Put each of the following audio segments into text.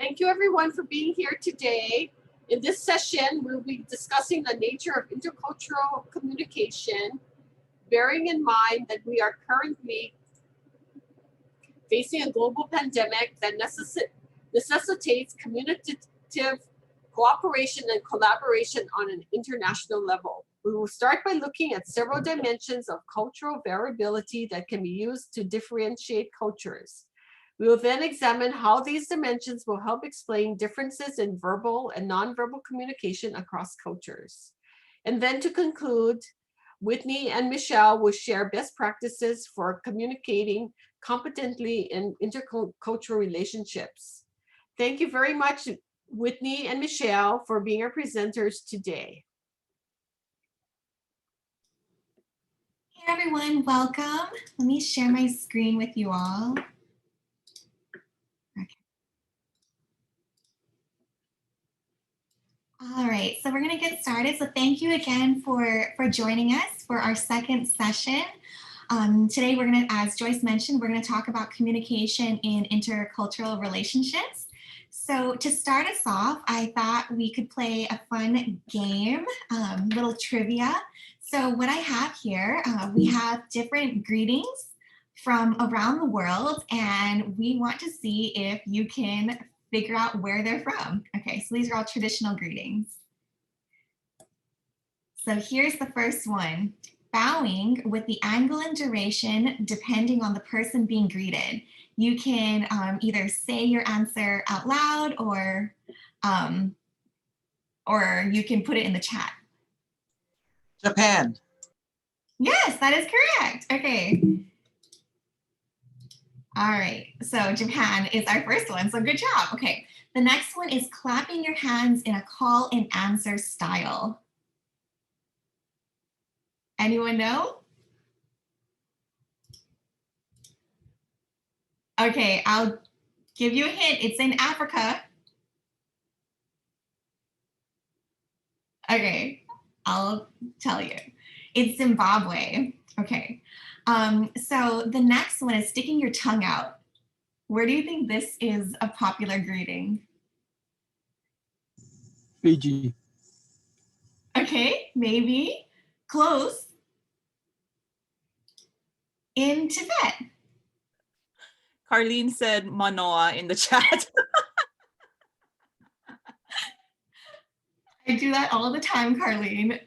Thank you everyone for being here today. In this session, we'll be discussing the nature of intercultural communication, bearing in mind that we are currently facing a global pandemic that necessitates communicative cooperation and collaboration on an international level. We will start by looking at several dimensions of cultural variability that can be used to differentiate cultures. We will then examine how these dimensions will help explain differences in verbal and nonverbal communication across cultures. And then to conclude, Whitney and Michelle will share best practices for communicating competently in intercultural relationships. Thank you very much, Whitney and Michelle, for being our presenters today. Hey everyone, welcome. Let me share my screen with you all. Okay. All right, so we're gonna get started. So thank you again for joining us for our second session. Today we're gonna, as Joyce mentioned, we're gonna talk about communication in intercultural relationships. So to start us off, I thought we could play a fun game, little trivia. So what I have here, we have different greetings from around the world, and we want to see if you can figure out where they're from. Okay, so these are all traditional greetings. So here's the first one. Bowing with the angle and duration depending on the person being greeted. You can either say your answer out loud or you can put it in the chat. Japan. Yes, that is correct. Okay. All right, so Japan is our first one, so good job. Okay, the next one is clapping your hands in a call and answer style. Anyone know? Okay, I'll give you a hint. It's in Africa. Okay, I'll tell you. It's Zimbabwe. Okay, so the next one is sticking your tongue out. Where do you think this is a popular greeting? Fiji. Okay, maybe. Close. In Tibet. Carlene said Manoa in the chat. I do that all the time, Carlene.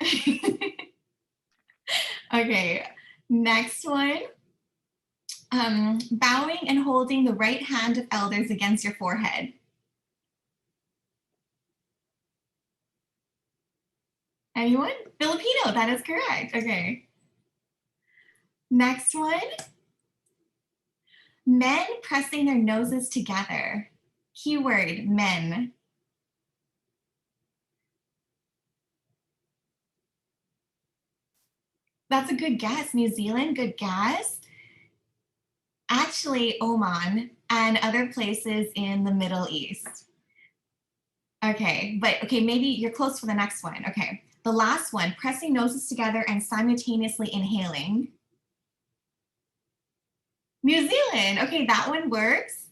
Okay, next one. Bowing and holding the right hand of elders against your forehead. Anyone? Filipino, that is correct. Okay. Next one. Men pressing their noses together. Keyword, men. That's a good guess. New Zealand, good guess. Actually, Oman and other places in the Middle East. Okay, but okay, maybe you're close for the next one. Okay, the last one, pressing noses together and simultaneously inhaling. New Zealand, okay, that one works.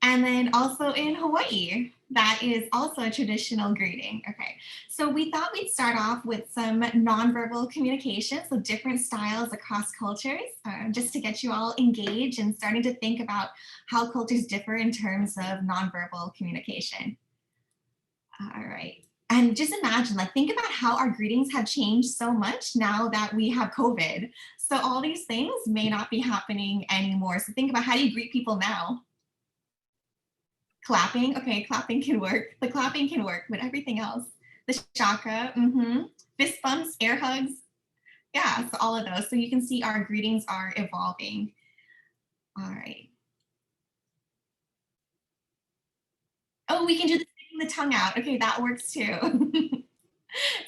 And then also in Hawaii, that is also a traditional greeting. Okay, so we thought we'd start off with some nonverbal communication, so different styles across cultures, just to get you all engaged and starting to think about how cultures differ in terms of nonverbal communication. All right, and just imagine, like, think about how our greetings have changed so much now that we have COVID. So all these things may not be happening anymore. So think about, how do you greet people now? Clapping, okay, clapping can work. The clapping can work, but everything else, the shaka, fist bumps, air hugs, yeah, so all of those. So you can see our greetings are evolving. All right. Oh, we can do the tongue out. Okay, that works too.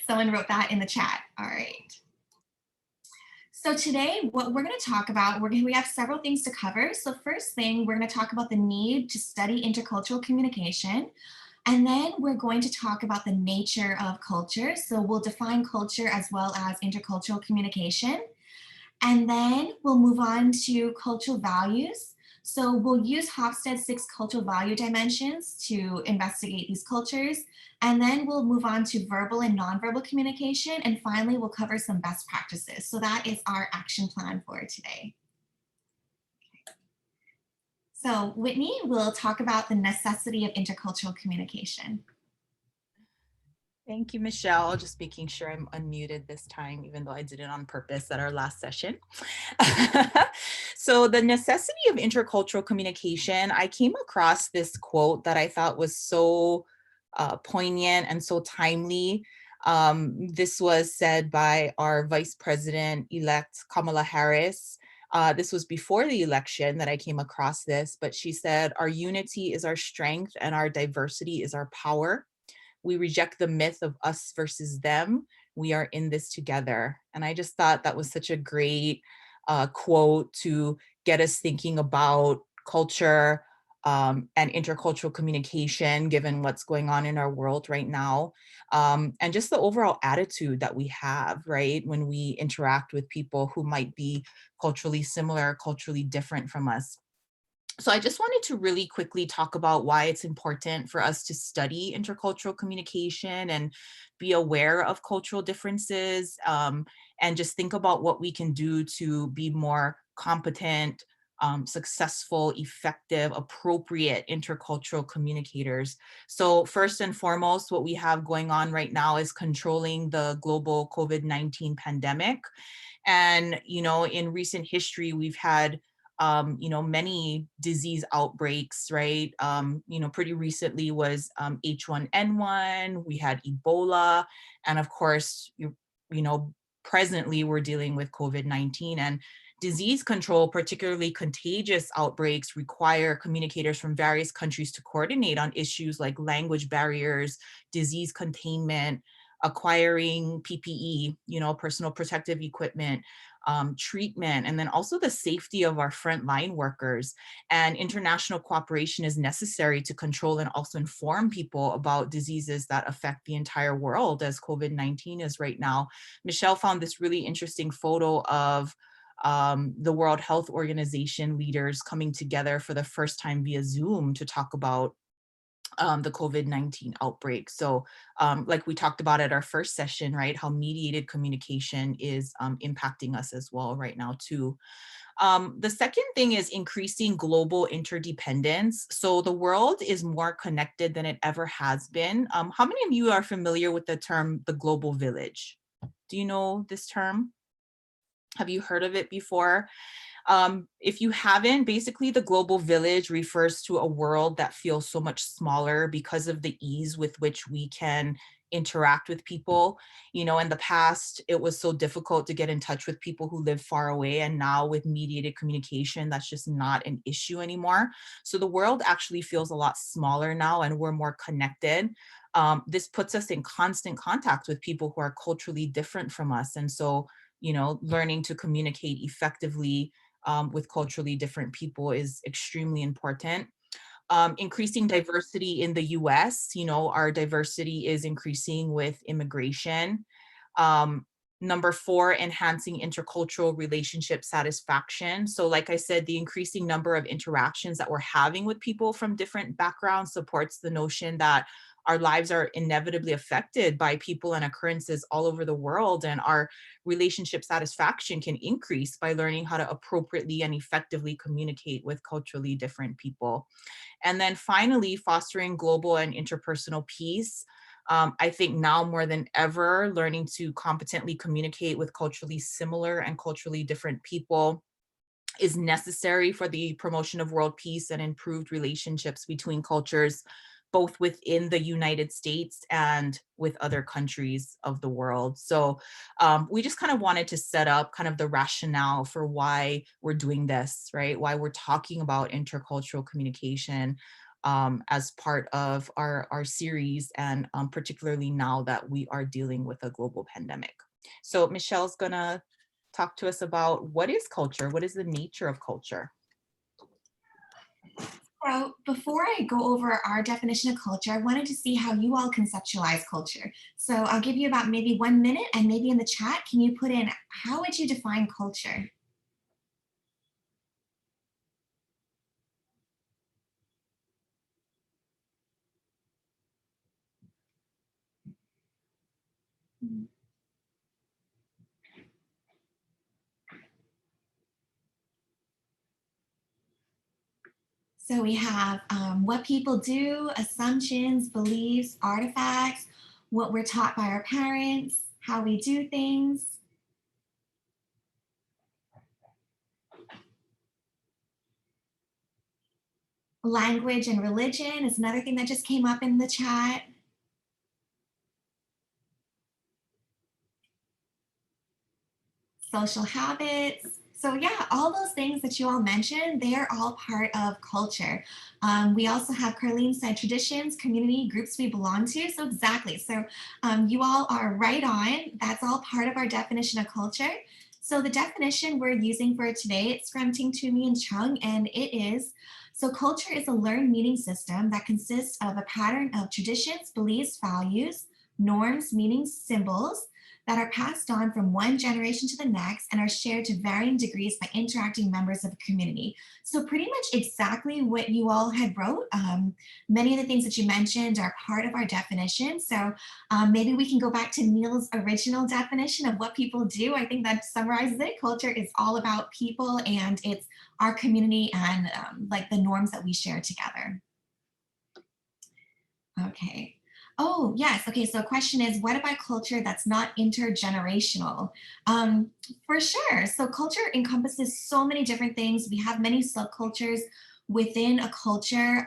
Someone wrote that in the chat. All right. So today, what we're going to talk about, we have several things to cover. So first thing, we're going to talk about the need to study intercultural communication. And then we're going to talk about the nature of culture. So we'll define culture as well as intercultural communication. And then we'll move on to cultural values. So we'll use Hofstede's 6 cultural value dimensions to investigate these cultures. And then we'll move on to verbal and nonverbal communication. And finally, we'll cover some best practices. So that is our action plan for today. So Whitney will talk about the necessity of intercultural communication. Thank you, Michelle. Just making sure I'm unmuted this time, even though I did it on purpose at our last session. So the necessity of intercultural communication, I came across this quote that I thought was so poignant and so timely. This was said by our Vice President-elect Kamala Harris. This was before the election that I came across this, but she said, "Our unity is our strength and our diversity is our power. We reject the myth of us versus them. We are in this together." And I just thought that was such a great quote to get us thinking about culture and intercultural communication, given what's going on in our world right now. And just the overall attitude that we have, right, when we interact with people who might be culturally similar, culturally different from us. So I just wanted to really quickly talk about why it's important for us to study intercultural communication and be aware of cultural differences, and just think about what we can do to be more competent, successful, effective, appropriate intercultural communicators. So first and foremost, what we have going on right now is controlling the global COVID-19 pandemic. And, in recent history, we've had many disease outbreaks, right? Pretty recently was H1N1, we had Ebola, and of course, presently we're dealing with COVID-19. And disease control, particularly contagious outbreaks, require communicators from various countries to coordinate on issues like language barriers, disease containment, acquiring PPE, personal protective equipment, treatment, and then also the safety of our frontline workers. And international cooperation is necessary to control and also inform people about diseases that affect the entire world, as COVID-19 is right now. Michelle found this really interesting photo of the World Health Organization leaders coming together for the first time via Zoom to talk about the COVID-19 outbreak. So like we talked about at our first session, right, how mediated communication is impacting us as well right now too. The second thing is increasing global interdependence. So the world is more connected than it ever has been. How many of you are familiar with the term, the global village? Do you know this term? Have you heard of it before? If you haven't, basically the global village refers to a world that feels so much smaller because of the ease with which we can interact with people. In the past, it was so difficult to get in touch with people who live far away. And now with mediated communication, that's just not an issue anymore. So the world actually feels a lot smaller now and we're more connected. This puts us in constant contact with people who are culturally different from us. And so, learning to communicate effectively with culturally different people is extremely important. Increasing diversity in the US, our diversity is increasing with immigration. Number 4, enhancing intercultural relationship satisfaction. So like I said, the increasing number of interactions that we're having with people from different backgrounds supports the notion that our lives are inevitably affected by people and occurrences all over the world, and our relationship satisfaction can increase by learning how to appropriately and effectively communicate with culturally different people. And then finally, fostering global and interpersonal peace. I think now more than ever, learning to competently communicate with culturally similar and culturally different people is necessary for the promotion of world peace and improved relationships between cultures, both within the United States and with other countries of the world. So we just kind of wanted to set up kind of the rationale for why we're doing this, right? Why we're talking about intercultural communication as part of our series, and particularly now that we are dealing with a global pandemic. So Michelle's gonna talk to us about what is culture? What is the nature of culture? So before I go over our definition of culture, I wanted to see how you all conceptualize culture. So I'll give you about maybe 1 minute, and maybe in the chat, can you put in, how would you define culture? So we have what people do, assumptions, beliefs, artifacts, what we're taught by our parents, how we do things. Language and religion is another thing that just came up in the chat. Social habits. So yeah, all those things that you all mentioned, they are all part of culture. We also have, Carlene said, traditions, community, groups we belong to. So exactly. So you all are right on. That's all part of our definition of culture. So the definition we're using for today, it's from Ting Toomey and Chung, and it is, so culture is a learned meaning system that consists of a pattern of traditions, beliefs, values, norms, meanings, symbols, that are passed on from one generation to the next and are shared to varying degrees by interacting members of a community. So pretty much exactly what you all had wrote. Many of the things that you mentioned are part of our definition. So maybe we can go back to Neil's original definition of what people do. I think that summarizes it. Culture is all about people, and it's our community and like the norms that we share together. Okay. Oh, yes. Okay. So a question is, what about culture that's not intergenerational? For sure. So culture encompasses so many different things. We have many subcultures within a culture.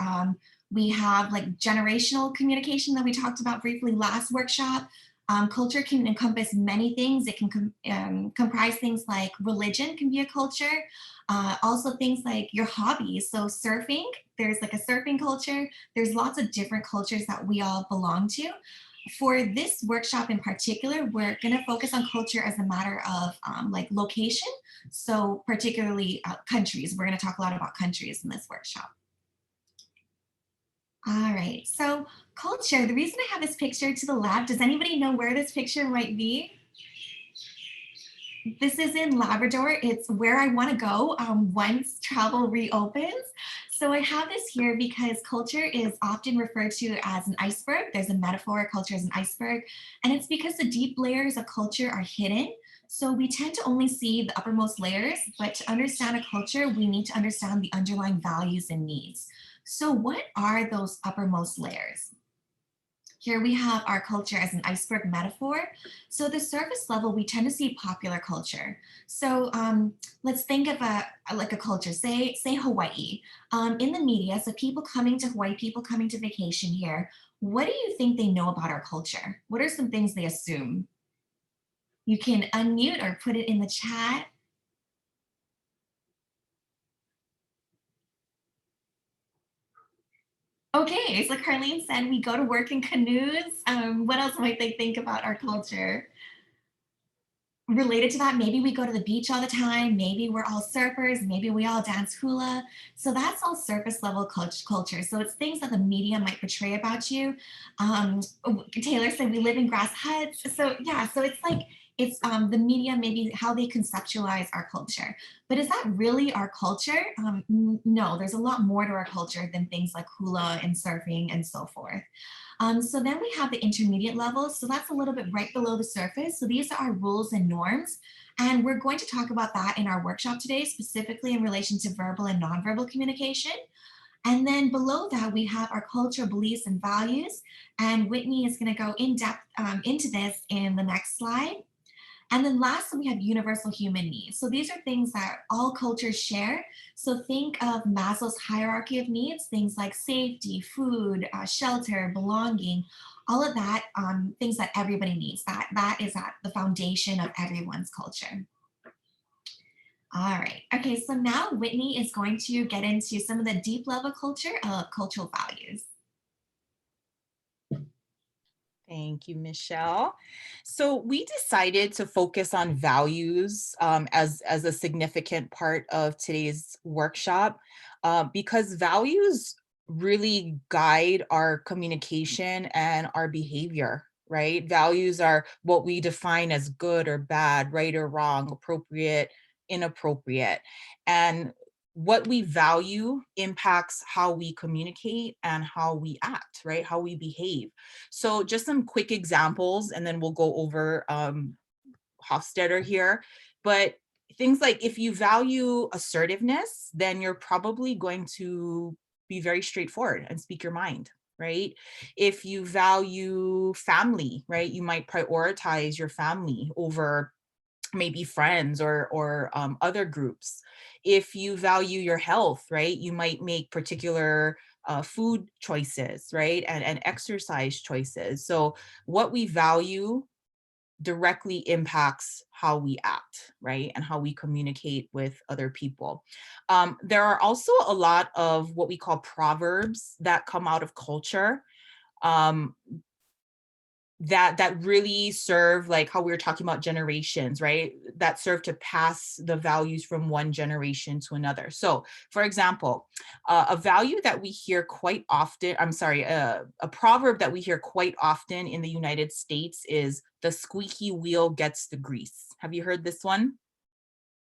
We have like generational communication that we talked about briefly last workshop. Culture can encompass many things. It can comprise things like religion can be a culture. Also things like your hobbies. So surfing, there's like a surfing culture. There's lots of different cultures that we all belong to. For this workshop in particular, we're going to focus on culture as a matter of like location. So particularly countries. We're going to talk a lot about countries in this workshop. All right, so culture, the reason I have this picture to the left, does anybody know where this picture might be? This is in Labrador. It's where I want to go once travel reopens. So I have this here because culture is often referred to as an iceberg. There's a metaphor, culture is an iceberg, and it's because the deep layers of culture are hidden. So we tend to only see the uppermost layers, but to understand a culture, we need to understand the underlying values and needs. So what are those uppermost layers? Here we have our culture as an iceberg metaphor. So the surface level, we tend to see popular culture. So let's think of like a culture, say Hawaii. In the media, so people coming to Hawaii, people coming to vacation here, what do you think they know about our culture? What are some things they assume? You can unmute or put it in the chat. Okay, so Carlene said we go to work in canoes. What else might they think about our culture? Related to that, maybe we go to the beach all the time, maybe we're all surfers, maybe we all dance hula. So that's all surface level culture. So it's things that the media might portray about you. Taylor said we live in grass huts. So yeah, so it's like, it's the media, maybe how they conceptualize our culture. But is that really our culture? No, there's a lot more to our culture than things like hula and surfing and so forth. So then we have the intermediate level. So that's a little bit right below the surface. So these are our rules and norms. And we're going to talk about that in our workshop today, specifically in relation to verbal and nonverbal communication. And then below that, we have our culture, beliefs, and values. And Whitney is going to go in depth into this in the next slide. And then lastly, we have universal human needs. So these are things that all cultures share. So think of Maslow's hierarchy of needs, things like safety, food, shelter, belonging, all of that, things that everybody needs. That is at the foundation of everyone's culture. All right, okay, so now Whitney is going to get into some of the deep level culture of cultural values. Thank you, Michelle. So we decided to focus on values as a significant part of today's workshop because values really guide our communication and our behavior, right? Values are what we define as good or bad, right or wrong, appropriate, inappropriate. And what we value impacts how we communicate and how we act, right? How we behave. So just some quick examples, and then we'll go over Hofstadter here. But things like, if you value assertiveness, then you're probably going to be very straightforward and speak your mind, right? If you value family, right, you might prioritize your family over maybe friends or other groups. If you value your health, right, you might make particular food choices, right, and exercise choices. So what we value directly impacts how we act, right, and how we communicate with other people. There are also a lot of what we call proverbs that come out of culture. Um, that really serve, like how we were talking about generations, right? That serve to pass the values from one generation to another. So, for example, a value that we hear quite often, a proverb that we hear quite often in the United States is the squeaky wheel gets the grease. Have you heard this one?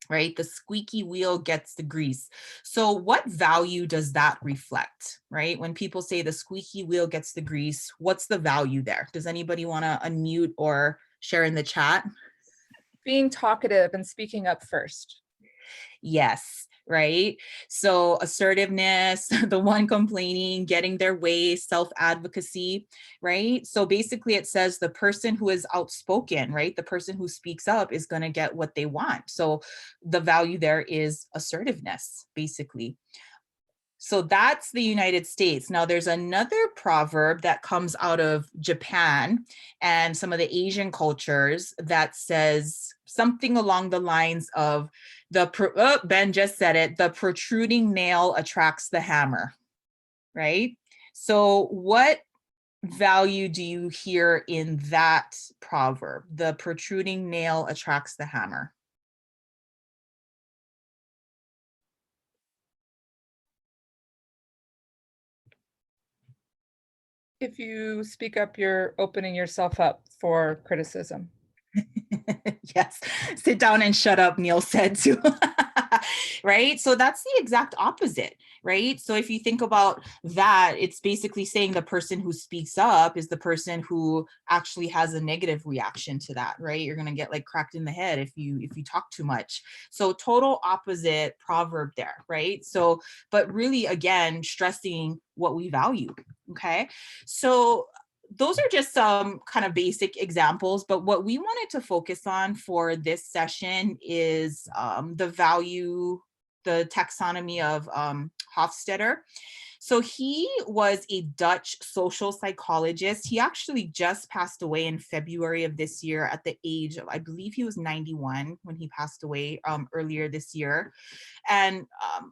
Right? The squeaky wheel gets the grease. So what value does that reflect, right? When people say the squeaky wheel gets the grease, what's the value there? Does anybody want to unmute or share in the chat? Being talkative and speaking up first. Yes, right? So assertiveness, the one complaining, getting their way, self-advocacy, right? So basically it says the person who is outspoken, right? The person who speaks up is going to get what they want. So the value there is assertiveness, basically. So that's the United States. Now there's another proverb that comes out of Japan and some of the Asian cultures that says something along the lines of Ben just said it, the protruding nail attracts the hammer, right? So what value do you hear in that proverb? The protruding nail attracts the hammer. If you speak up, you're opening yourself up for criticism. Yes, sit down and shut up, Neil said too. Right? So that's the exact opposite, right? So if you think about that, it's basically saying the person who speaks up is the person who actually has a negative reaction to that, right? You're going to get like cracked in the head if you talk too much. So total opposite proverb there, right? So, but really again, stressing what we value, okay? So those are just some kind of basic examples, but what we wanted to focus on for this session is the taxonomy of Hofstadter. So he was a Dutch social psychologist. He actually just passed away in February of this year at the age of, I believe he was 91 when he passed away earlier this year. And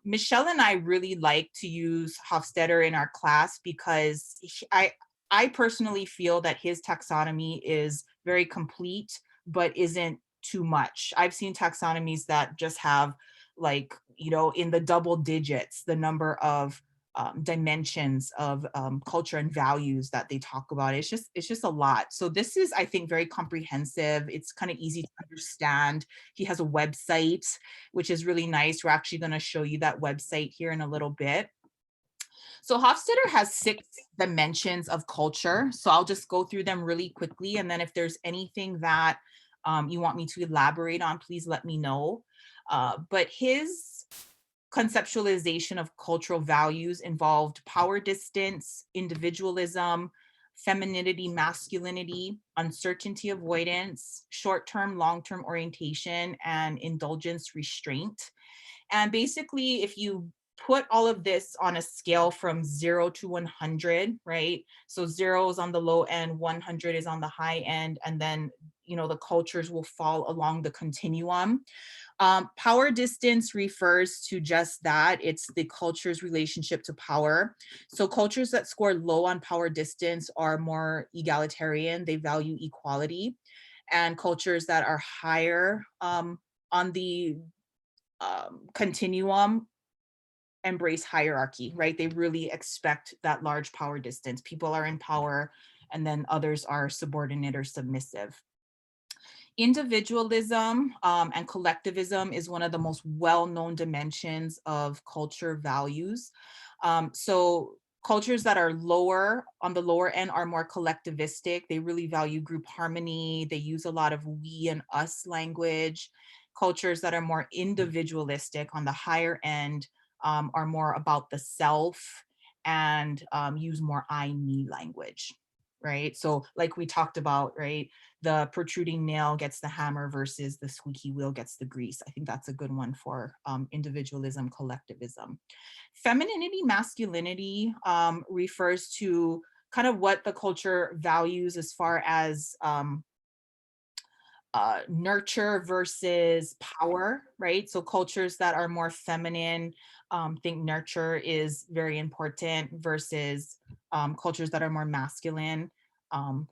Michelle and I really like to use Hofstadter in our class because I personally feel that his taxonomy is very complete, but isn't too much. I've seen taxonomies that just have like, in the double digits, the number of dimensions of culture and values that they talk about. It's just a lot. So this is, I think, very comprehensive. It's kind of easy to understand. He has a website, which is really nice. We're actually going to show you that website here in a little bit. So Hofstadter has 6 dimensions of culture. So I'll just go through them really quickly. And then if there's anything that you want me to elaborate on, please let me know. But his conceptualization of cultural values involved power distance, individualism, femininity, masculinity, uncertainty avoidance, short-term, long-term orientation, and indulgence restraint. And basically, if you put all of this on a scale from 0 to 100, right? So 0 is on the low end, 100 is on the high end, and then, the cultures will fall along the continuum. Power distance refers to just that. It's the culture's relationship to power. So cultures that score low on power distance are more egalitarian. They value equality. And cultures that are higher on the continuum embrace hierarchy, right? They really expect that large power distance. People are in power and then others are subordinate or submissive. Individualism and collectivism is one of the most well-known dimensions of culture values. So cultures that are lower, on the lower end, are more collectivistic. They really value group harmony. They use a lot of we and us language. Cultures that are more individualistic on the higher end are more about the self and use more I, me language, right? So like we talked about, right? The protruding nail gets the hammer versus the squeaky wheel gets the grease. I think that's a good one for individualism, collectivism. Femininity, masculinity refers to kind of what the culture values as far as nurture versus power, right? So cultures that are more feminine think nurture is very important versus cultures that are more masculine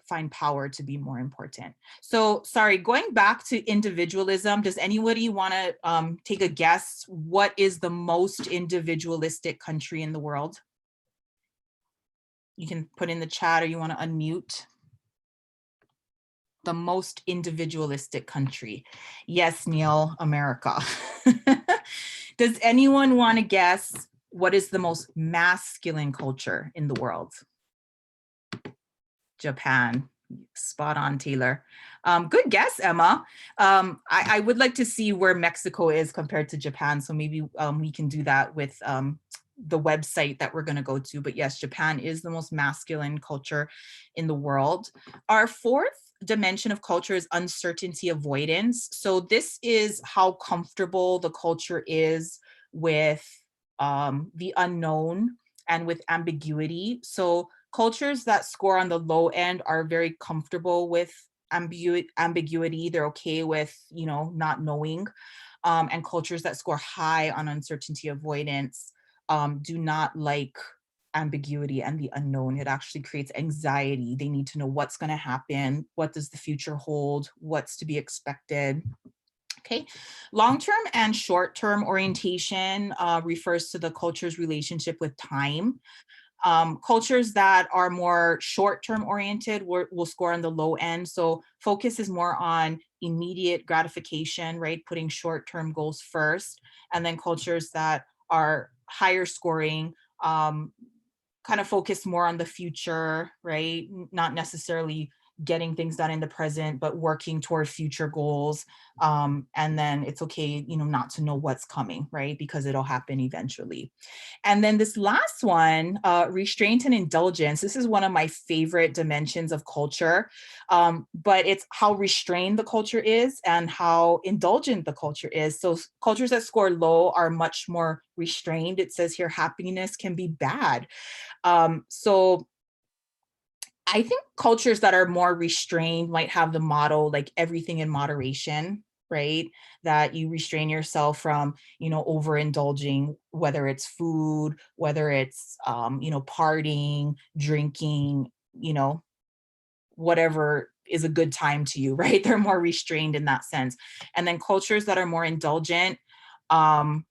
find power to be more important. So sorry, going back to individualism, does anybody want to take a guess? What is the most individualistic country in the world? You can put in the chat or you want to unmute. The most individualistic country. Yes, Neil, America. Does anyone want to guess what is the most masculine culture in the world? Japan. Spot on, Taylor. Good guess, Emma. I would like to see where Mexico is compared to Japan. So maybe we can do that with the website that we're going to go to. But yes, Japan is the most masculine culture in the world. Our fourth dimension of culture is uncertainty avoidance. So this is how comfortable the culture is with the unknown and with ambiguity. So cultures that score on the low end are very comfortable with ambiguity. They're okay with, you know, not knowing. And cultures that score high on uncertainty avoidance do not like ambiguity and the unknown. It actually creates anxiety. They need to know what's going to happen. What does the future hold? What's to be expected? Okay, long-term and short-term orientation refers to the culture's relationship with time. Cultures that are more short-term oriented will score on the low end. So focus is more on immediate gratification, right? Putting short-term goals first. And then cultures that are higher scoring kind of focus more on the future, right? Not necessarily getting things done in the present, but working toward future goals. And then it's okay, you know, not to know what's coming, right? Because it'll happen eventually. And then this last one, restraint and indulgence. This is one of my favorite dimensions of culture, but it's how restrained the culture is and how indulgent the culture is. So cultures that score low are much more restrained. It says here, happiness can be bad. So I think cultures that are more restrained might have the motto, like everything in moderation, right? That you restrain yourself from, you know, overindulging, whether it's food, whether it's, you know, partying, drinking, you know, whatever is a good time to you, right? They're more restrained in that sense. And then cultures that are more indulgent, the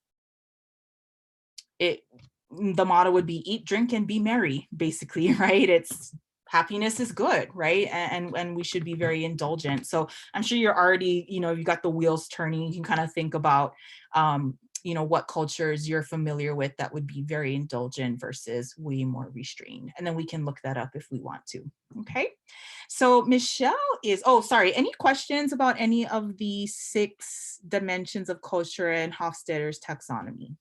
motto would be eat, drink, and be merry, basically, right? It's happiness is good, right? And we should be very indulgent. So I'm sure you're already, you know, you got the wheels turning. You can kind of think about, you know, what cultures you're familiar with that would be very indulgent versus way more restrained. And then we can look that up if we want to. Okay. So Michelle is, oh, sorry. Any questions about any of the 6 dimensions of culture in Hofstadter's taxonomy?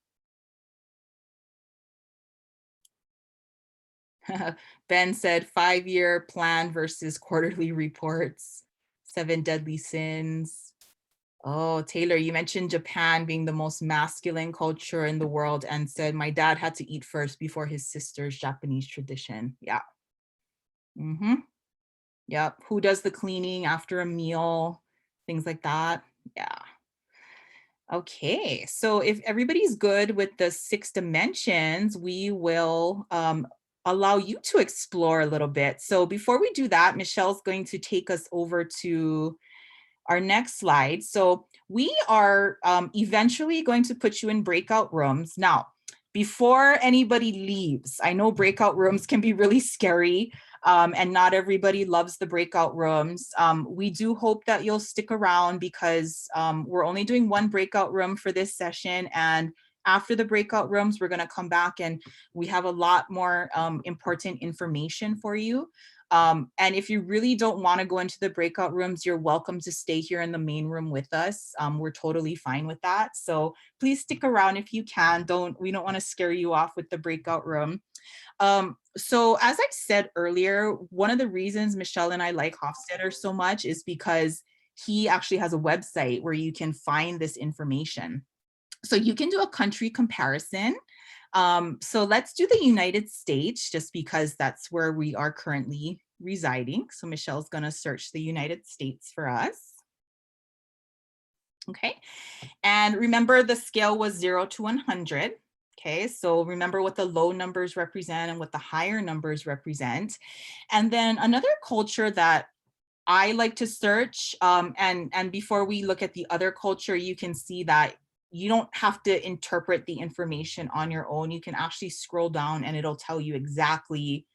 Ben said 5-year plan versus quarterly reports, 7 deadly sins. Oh, Taylor, you mentioned Japan being the most masculine culture in the world and said my dad had to eat first before his sister's Japanese tradition. Yeah. Yep. Who does the cleaning after a meal? Things like that. Yeah. Okay, so if everybody's good with the 6 dimensions, we will allow you to explore a little bit. So before we do that, Michelle's going to take us over to our next slide. So we are eventually going to put you in breakout rooms. Now, before anybody leaves, I know breakout rooms can be really scary, and not everybody loves the breakout rooms. We do hope that you'll stick around because we're only doing one breakout room for this session, and after the breakout rooms, we're going to come back and we have a lot more important information for you. And if you really don't want to go into the breakout rooms, you're welcome to stay here in the main room with us. We're totally fine with that. So please stick around if you can. We don't want to scare you off with the breakout room. So as I said earlier, one of the reasons Michelle and I like Hofstadter so much is because he actually has a website where you can find this information. So you can do a country comparison. So let's do the United States, just because that's where we are currently residing. So Michelle's going to search the United States for us. Okay. And remember, the scale was 0 to 100. Okay, so remember what the low numbers represent and what the higher numbers represent. And then another culture that I like to search, and before we look at the other culture, you can see that you don't have to interpret the information on your own. You can actually scroll down and it'll tell you exactly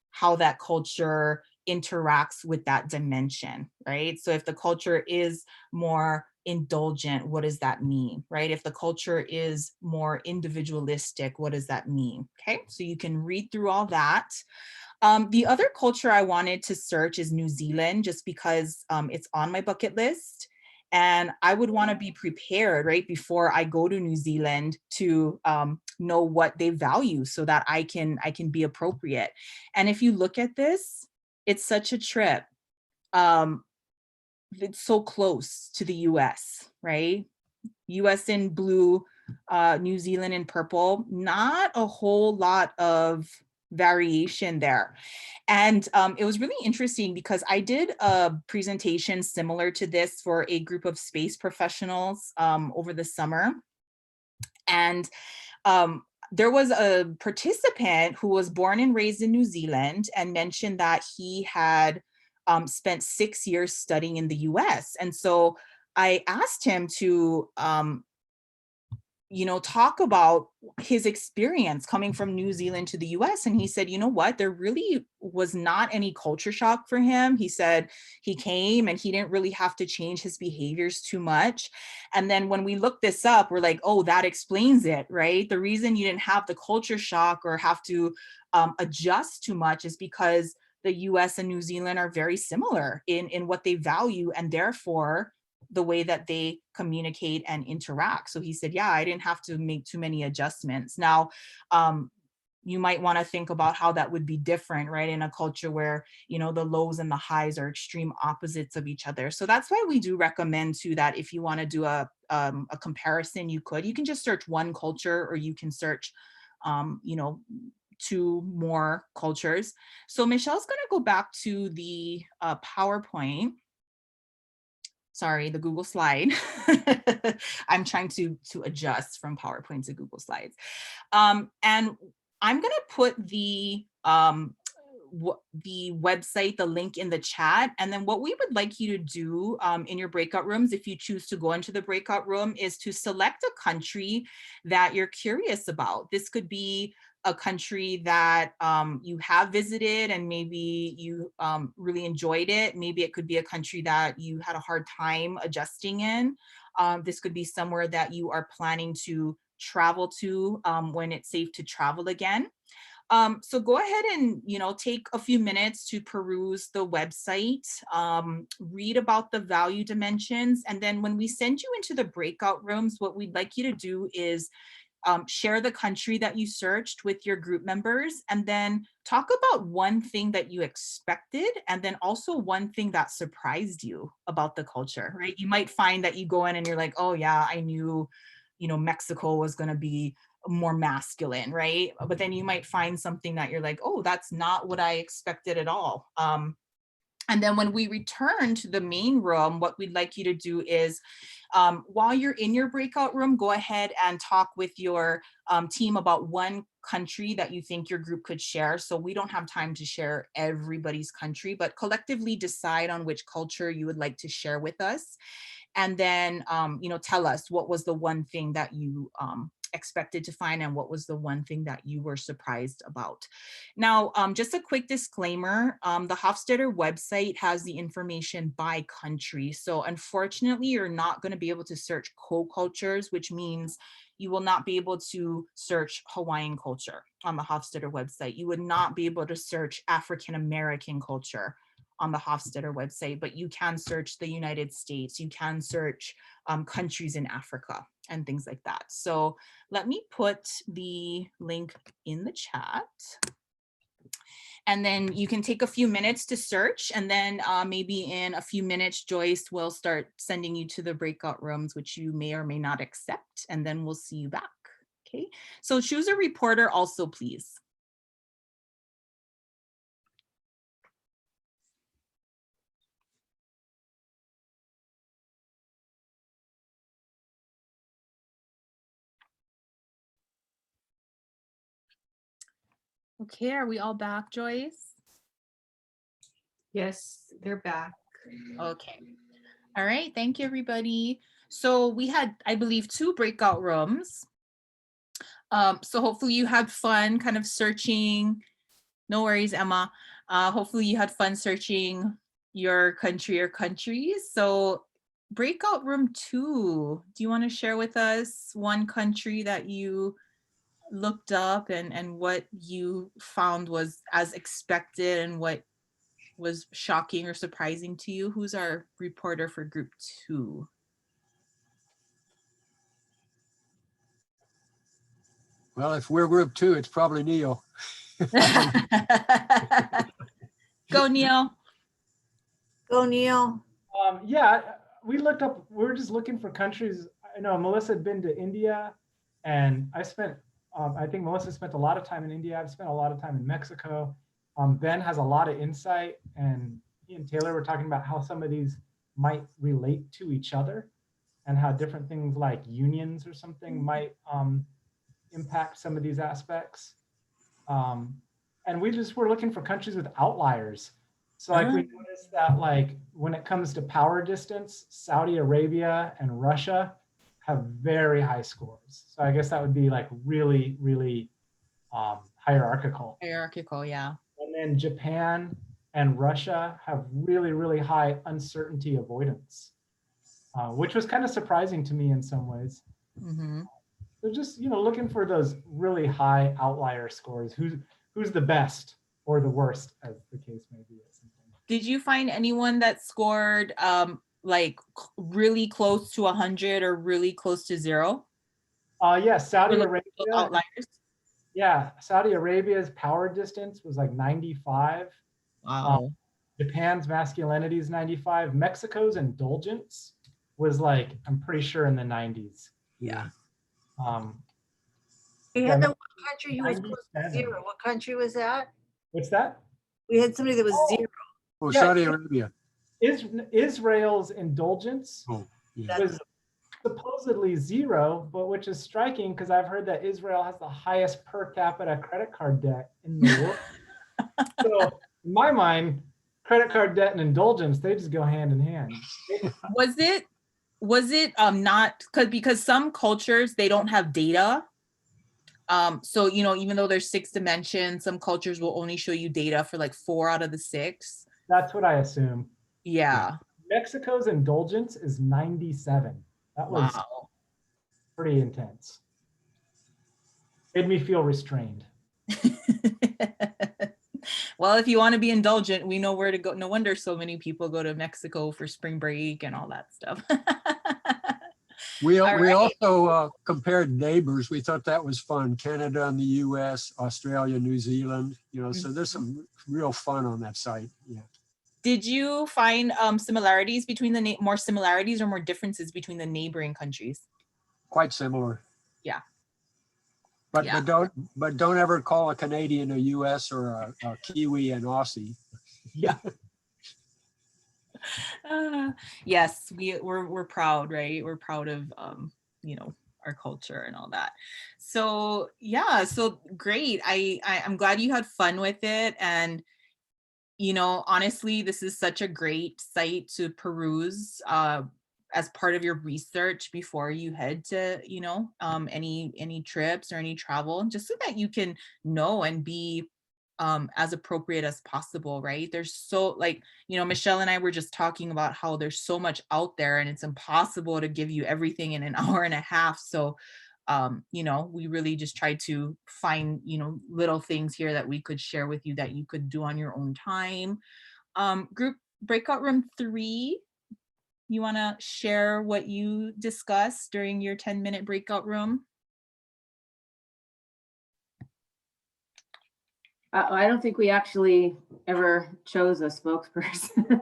how that culture interacts with that dimension, right? So if the culture is more indulgent, what does that mean, right? If the culture is more individualistic, what does that mean? Okay, so you can read through all that. The other culture I wanted to search is New Zealand, just because it's on my bucket list. And I would want to be prepared right before I go to New Zealand to know what they value so that I can be appropriate. And if you look at this, it's such a trip. It's so close to the US, right? US in blue, New Zealand in purple, not a whole lot of variation there. And it was really interesting because I did a presentation similar to this for a group of space professionals over the summer. And there was a participant who was born and raised in New Zealand and mentioned that he had spent 6 years studying in the US. And so I asked him to talk about his experience coming from New Zealand to the US. And he said, you know what, there really was not any culture shock for him. He said he came and he didn't really have to change his behaviors too much. And then when we looked this up, we're like, oh, that explains it, right? The reason you didn't have the culture shock or have to adjust too much is because the US and New Zealand are very similar in what they value, and therefore the way that they communicate and interact. So he said, yeah, I didn't have to make too many adjustments. Now, you might want to think about how that would be different, right? In a culture where, the lows and the highs are extreme opposites of each other. So that's why we do recommend too, that if you want to do a comparison, you can just search one culture, or you can search, 2 more cultures. So Michelle's going to go back to the PowerPoint. Sorry, the Google slide. I'm trying to adjust from PowerPoint to Google Slides. And I'm going to put the website, the link in the chat. And then what we would like you to do in your breakout rooms, if you choose to go into the breakout room, is to select a country that you're curious about. This could be a country that you have visited and maybe you really enjoyed it. Maybe it could be a country that you had a hard time adjusting in. This could be somewhere that you are planning to travel to when it's safe to travel again. So go ahead and, take a few minutes to peruse the website, read about the value dimensions. And then when we send you into the breakout rooms, what we'd like you to do is share the country that you searched with your group members, and then talk about one thing that you expected, and then also one thing that surprised you about the culture, right? You might find that you go in and you're like, oh yeah, I knew, Mexico was going to be more masculine, right? But then you might find something that you're like, oh, that's not what I expected at all. And then when we return to the main room, what we'd like you to do is, while you're in your breakout room, go ahead and talk with your team about one country that you think your group could share. So we don't have time to share everybody's country, but collectively decide on which culture you would like to share with us. And then, tell us what was the one thing that you expected to find, and what was the one thing that you were surprised about. Now, just a quick disclaimer, the Hofstadter website has the information by country. So unfortunately, you're not going to be able to search co-cultures, which means you will not be able to search Hawaiian culture on the Hofstadter website. You would not be able to search African American culture on the Hofstadter website, but you can search the United States. You can search countries in Africa and things like that. So let me put the link in the chat. And then you can take a few minutes to search, and then maybe in a few minutes, Joyce will start sending you to the breakout rooms, which you may or may not accept, and then we'll see you back. Okay, so choose a reporter also, please. Okay, are we all back, Joyce? Yes, they're back. Okay. All right. Thank you, everybody. So we had, I believe, 2 breakout rooms. So hopefully you had fun kind of searching. No worries, Emma. Hopefully you had fun searching your country or countries. So breakout room 2, do you want to share with us one country that you looked up and what you found was as expected and what was shocking or surprising to you? Who's our reporter for group 2? Well, if we're group 2, it's probably Neil. Go, Neil. Go, Neil. Yeah, we looked up, we were just looking for countries. I know Melissa had been to India, and I spent, I think Melissa spent a lot of time in India. I've spent a lot of time in Mexico. Ben has a lot of insight, and he and Taylor were talking about how some of these might relate to each other and how different things like unions or something might impact some of these aspects. And we just were looking for countries with outliers. So like we noticed that like when it comes to power distance, Saudi Arabia and Russia have very high scores. So I guess that would be like really, really hierarchical. Hierarchical, yeah. And then Japan and Russia have really, really high uncertainty avoidance, which was kind of surprising to me in some ways. Mm-hmm. So just, you know, looking for those really high outlier scores. Who's the best or the worst, as the case may be. Did you find anyone that scored like really close to 100 or really close to 0? Yeah, Saudi Really Arabia. outliers? Yeah, Saudi Arabia's power distance was like 95. Wow. Japan's masculinity is 95. Mexico's indulgence was like, I'm pretty sure in the 90s. Yeah. We had the one country who was close to 97. 0. What country was that? What's that? We had somebody that was 0. Oh, Yeah. Saudi Arabia. Israel's indulgence Oh, yeah. was supposedly 0, but which is striking because I've heard that Israel has the highest per capita credit card debt in the world. So in my mind, credit card debt and indulgence, they just go hand in hand. Was it not because some cultures they don't have data. So you know, even though there's 6 dimensions, some cultures will only show you data for like 4 out of the 6. That's what I assume. Yeah. Mexico's indulgence is 97. That was Wow. pretty intense. Made me feel restrained. Well, if you want to be indulgent, we know where to go. No wonder so many people go to Mexico for spring break and all that stuff. We All right. also compared neighbors. We thought that was fun. Canada and the US, Australia, New Zealand, you know, so there's some real fun on that site. Yeah. Did you find similarities between the more similarities or more differences between the neighboring countries? Quite similar. Yeah. But Yeah. but don't ever call a Canadian a US or a Kiwi an Aussie. Yeah. Yes, we're proud, right? We're proud of you know, our culture and all that. So yeah, so great. I'm glad you had fun with it. And you know, honestly, this is such a great site to peruse as part of your research before you head to, you know, any trips or any travel, just so that you can know and be as appropriate as possible, right? There's so, like, you know, Michelle and I were just talking about how there's so much out there and it's impossible to give you everything in an hour and a half. So, you know, we really just tried to find, you know, little things here that we could share with you that you could do on your own time. Group breakout room 3, you want to share what you discussed during your 10-minute breakout room? I don't think we actually ever chose a spokesperson.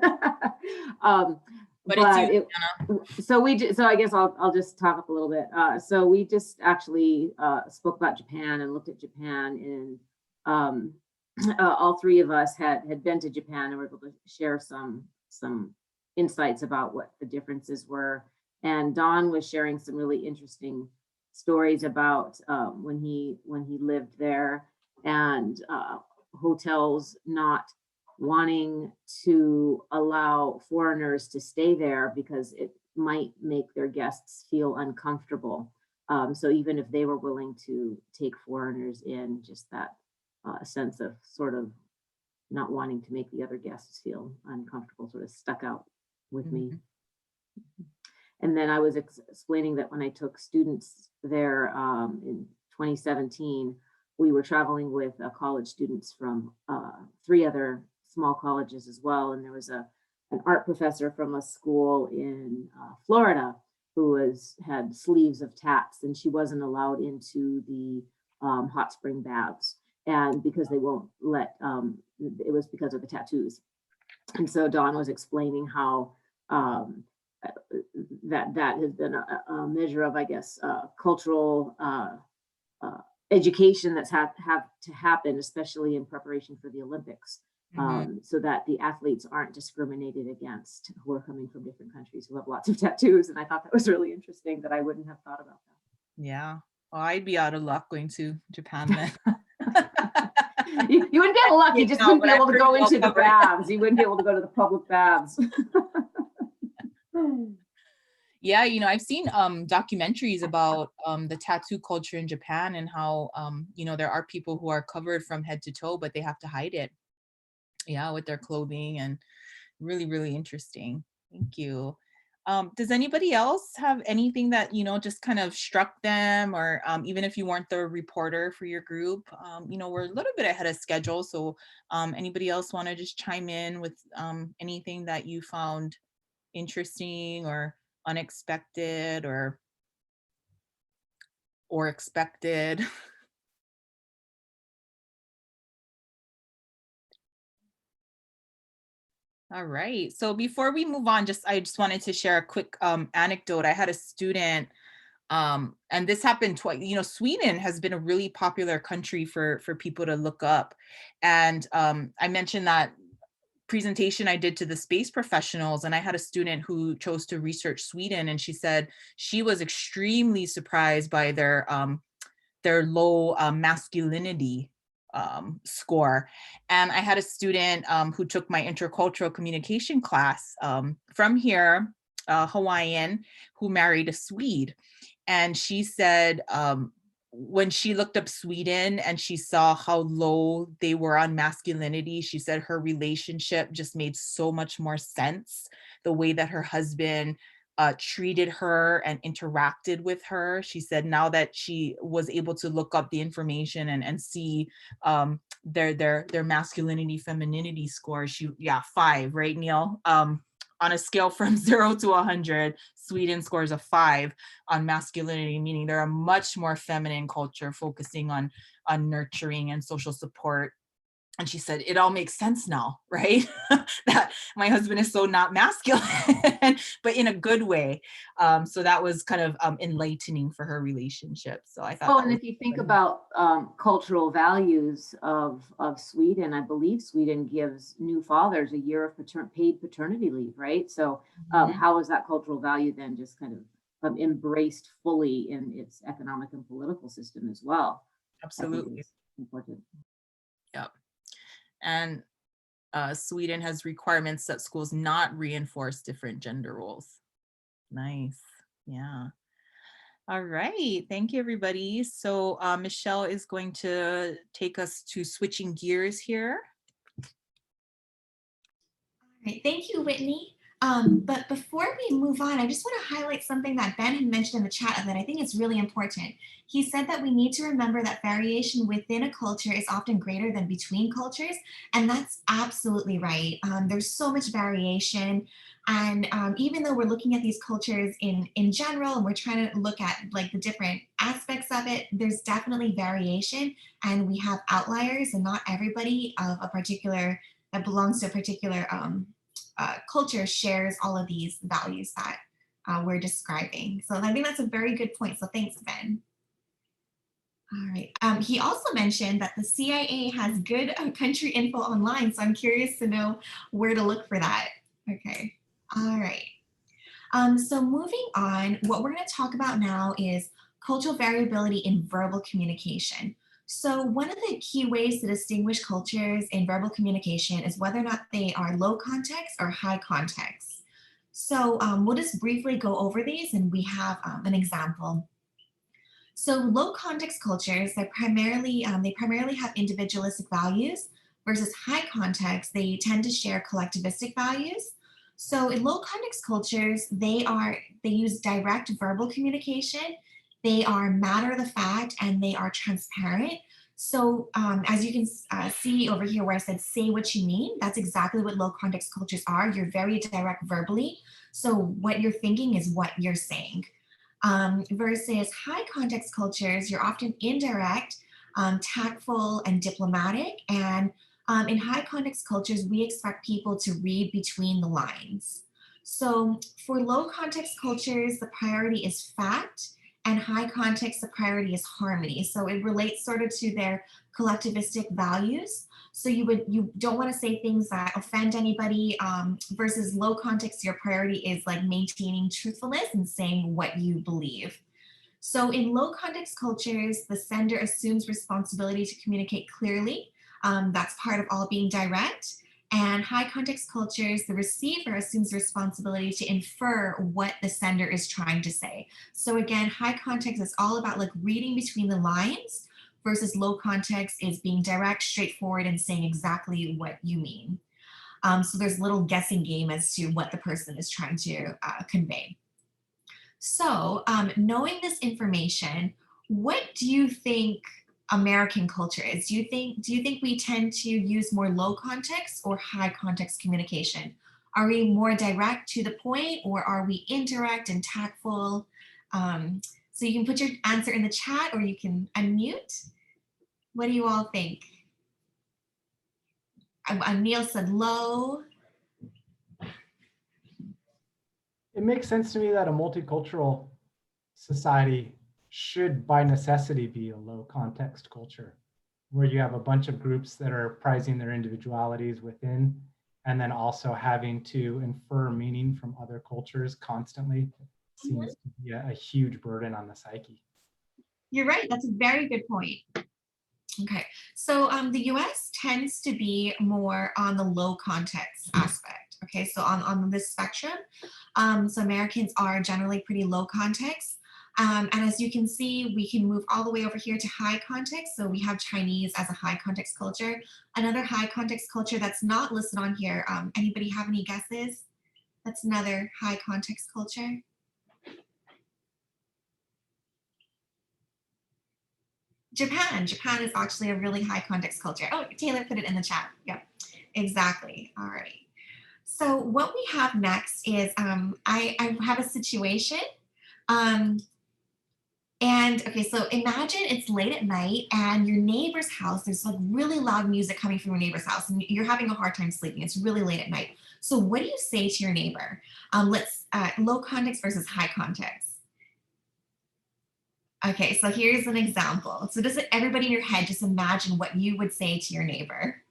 But it's you, so I guess I'll just talk up a little bit. So we just actually spoke about Japan and looked at Japan, and all 3 of us had been to Japan and were able to share some insights about what the differences were. And Don was sharing some really interesting stories about when he lived there, and hotels not wanting to allow foreigners to stay there because it might make their guests feel uncomfortable. So even if they were willing to take foreigners in, just that sense of sort of not wanting to make the other guests feel uncomfortable sort of stuck out with me. And then I was explaining that when I took students there in 2017, we were traveling with college students from 3 other small colleges as well. And there was an art professor from a school in Florida who had sleeves of tats, and she wasn't allowed into the hot spring baths. And because they won't let, it was because of the tattoos. And so Dawn was explaining how that has been a measure of, I guess, cultural education that's have to happen, especially in preparation for the Olympics, so that the athletes aren't discriminated against who are coming from different countries who have lots of tattoos. And I thought that was really interesting, that I wouldn't have thought about that. Yeah. Well, I'd be out of luck going to Japan then. You wouldn't get lucky, you just wouldn't be able to go into the covered. baths. You wouldn't be able to go to the public baths. Yeah, you know, I've seen documentaries about the tattoo culture in Japan, and how you know, there are people who are covered from head to toe, but they have to hide it, yeah, with their clothing. And really, really interesting. Thank you. Does anybody else have anything that, you know, just kind of struck them, or even if you weren't the reporter for your group? You know, we're a little bit ahead of schedule, so anybody else want to just chime in with anything that you found interesting or unexpected or expected? All right. So before we move on, I just wanted to share a quick anecdote. I had a student, and this happened twice. You know, Sweden has been a really popular country for people to look up. And I mentioned that presentation I did to the space professionals, and I had a student who chose to research Sweden, and she said she was extremely surprised by their low masculinity score. And I had a student who took my intercultural communication class from here, Hawaiian, who married a Swede. And she said when she looked up Sweden and she saw how low they were on masculinity, she said her relationship just made so much more sense. The way that her husband treated her and interacted with her. She said now that she was able to look up the information and see their masculinity, femininity scores, 5, right, Neil? On a scale from 0 to 100, Sweden scores a 5 on masculinity, meaning they're a much more feminine culture focusing on nurturing and social support. And she said, it all makes sense now, right? That my husband is so not masculine, but in a good way. So that was kind of enlightening for her relationship. So I thought. Oh, and if you think about cultural values of Sweden, I believe Sweden gives new fathers a year of paid paternity leave, right? So how is that cultural value then just kind of embraced fully in its economic and political system as well? Absolutely. Important. Yeah. And Sweden has requirements that schools not reinforce different gender roles. Nice. Yeah. All right. Thank you, everybody. So Michelle is going to take us to switching gears here. All right, thank you, Whitney. But before we move on, I just want to highlight something that Ben had mentioned in the chat that I think is really important. He said that we need to remember that variation within a culture is often greater than between cultures, and that's absolutely right. There's so much variation, and even though we're looking at these cultures in general, and we're trying to look at like the different aspects of it, there's definitely variation, and we have outliers, and not everybody of a particular that belongs to a particular culture shares all of these values that we're describing. So I think that's a very good point. So thanks, Ben. All right. He also mentioned that the CIA has good country info online. So I'm curious to know where to look for that. Okay. All right. So moving on, what we're going to talk about now is cultural variability in verbal communication. So one of the key ways to distinguish cultures in verbal communication is whether or not they are low context or high context. So we'll just briefly go over these, and we have an example. So low context cultures, they primarily have individualistic values, versus high context, they tend to share collectivistic values. So in low context cultures, they use direct verbal communication. They are matter of the fact, and they are transparent. So as you can see over here where I said, say what you mean, that's exactly what low context cultures are. You're very direct verbally. So what you're thinking is what you're saying. Versus high context cultures, you're often indirect, tactful, and diplomatic. And in high context cultures, we expect people to read between the lines. So for low context cultures, the priority is fact, and high context, the priority is harmony. So it relates sort of to their collectivistic values. So you don't want to say things that offend anybody, versus low context, your priority is like maintaining truthfulness and saying what you believe. So in low context cultures, the sender assumes responsibility to communicate clearly. That's part of all being direct. And high context cultures, the receiver assumes responsibility to infer what the sender is trying to say. So again, high context is all about like reading between the lines, versus low context is being direct, straightforward, and saying exactly what you mean. So there's a little guessing game as to what the person is trying to convey. So knowing this information, what do you think American culture is? Do you think we tend to use more low context or high context communication? Are we more direct to the point, or are we indirect and tactful? So you can put your answer in the chat, or you can unmute. What do you all think? Neil said low. It makes sense to me that a multicultural society should by necessity be a low context culture, where you have a bunch of groups that are prizing their individualities within, and then also having to infer meaning from other cultures constantly seems to be a huge burden on the psyche. You're right, that's a very good point. Okay, so the US tends to be more on the low context aspect. Okay, so on this spectrum, so Americans are generally pretty low context. And as you can see, we can move all the way over here to high context. So we have Chinese as a high context culture. Another high context culture that's not listed on here. Anybody have any guesses? That's another high context culture. Japan. Japan is actually a really high context culture. Oh, Taylor put it in the chat. Yep, exactly. All right. So what we have next is I have a situation. And okay, so imagine it's late at night and your neighbor's house, there's like really loud music coming from your neighbor's house and you're having a hard time sleeping. It's really late at night. So what do you say to your neighbor? Let's low context versus high context. Okay, so here's an example. So does everybody in your head just imagine what you would say to your neighbor?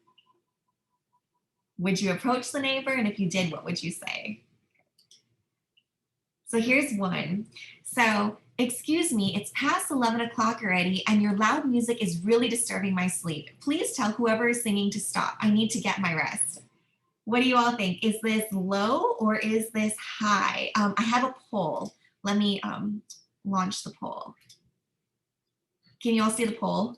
Would you approach the neighbor? And if you did, what would you say? So here's one. So, excuse me, it's past 11 o'clock already and your loud music is really disturbing my sleep. Please tell whoever is singing to stop. I need to get my rest. What do you all think? Is this low or is this high? I have a poll. Let me launch the poll. Can you all see the poll?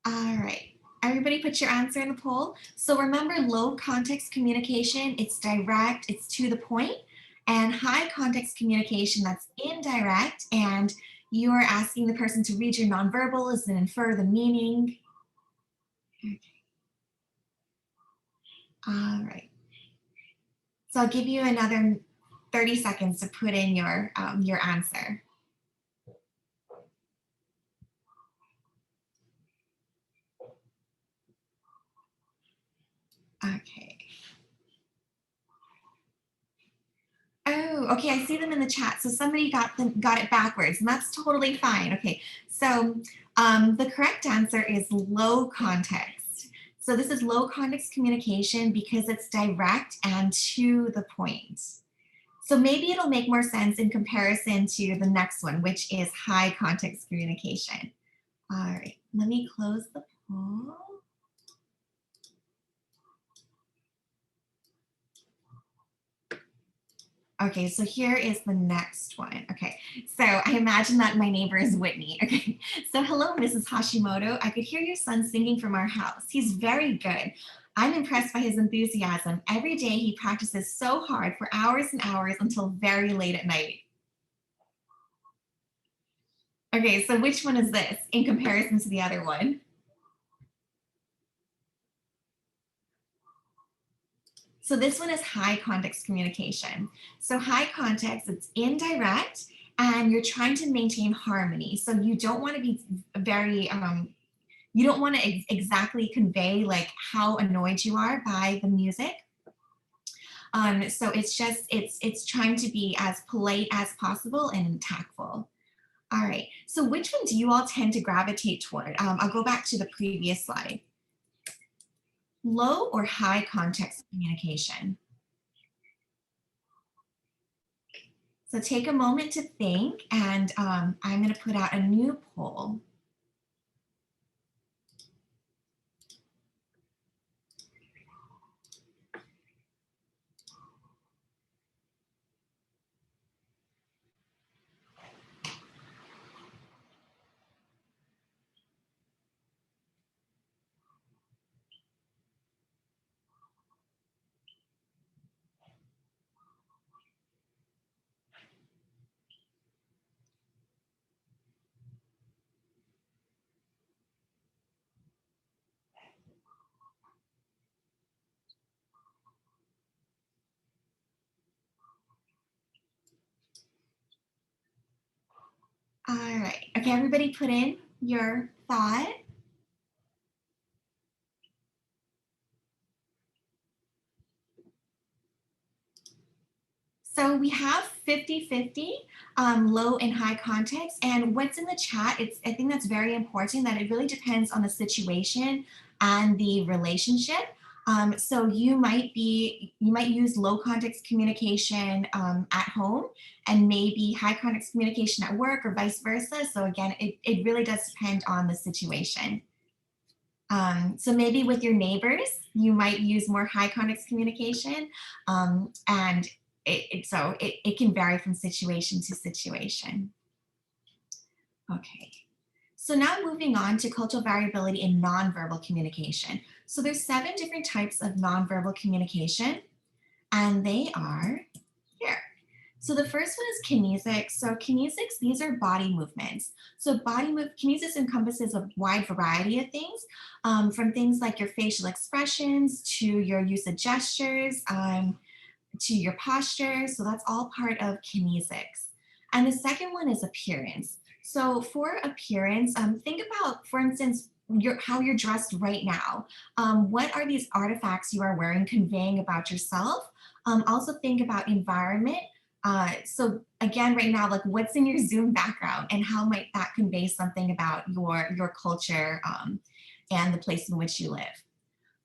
All right, everybody put your answer in the poll. So remember, low context communication, it's direct, it's to the point, and high context communication, that's indirect, and you are asking the person to read your nonverbals and infer the meaning. Okay. All right. So I'll give you another 30 seconds to put in your answer. Okay. Oh, okay, I see them in the chat. So somebody got it backwards, and that's totally fine. Okay, so the correct answer is low context. So this is low context communication because it's direct and to the point. So maybe it'll make more sense in comparison to the next one, which is high context communication. All right, let me close the poll. Okay, so here is the next one. Okay, so I imagine that my neighbor is Whitney. Okay, so hello, Mrs. Hashimoto. I could hear your son singing from our house. He's very good. I'm impressed by his enthusiasm. Every day he practices so hard for hours and hours until very late at night. Okay, so which one is this in comparison to the other one? So this one is high context communication. So high context, it's indirect and you're trying to maintain harmony. So you don't want to be very, you don't want to exactly convey like how annoyed you are by the music. So it's just, it's trying to be as polite as possible and tactful. All right, so which one do you all tend to gravitate toward? I'll go back to the previous slide. Low or high context communication? So take a moment to think, and I'm going to put out a new poll. All right, okay, everybody put in your thought. So we have 50-50, low and high context, and what's in the chat, I think that's very important that it really depends on the situation and the relationship. So you might use low context communication at home and maybe high context communication at work or vice versa. So again, it really does depend on the situation. So maybe with your neighbors, you might use more high context communication, and it can vary from situation to situation. Okay. So now moving on to cultural variability in nonverbal communication. So there's 7 different types of nonverbal communication, and they are here. So the first one is kinesics. So kinesics, these are body movements. So kinesics encompasses a wide variety of things, from things like your facial expressions to your use of gestures, to your posture. So that's all part of kinesics. And the second one is appearance. So for appearance, think about, for instance, how you're dressed right now. What are these artifacts you are wearing conveying about yourself? Also think about environment. So again, right now, like what's in your Zoom background and how might that convey something about your culture and the place in which you live?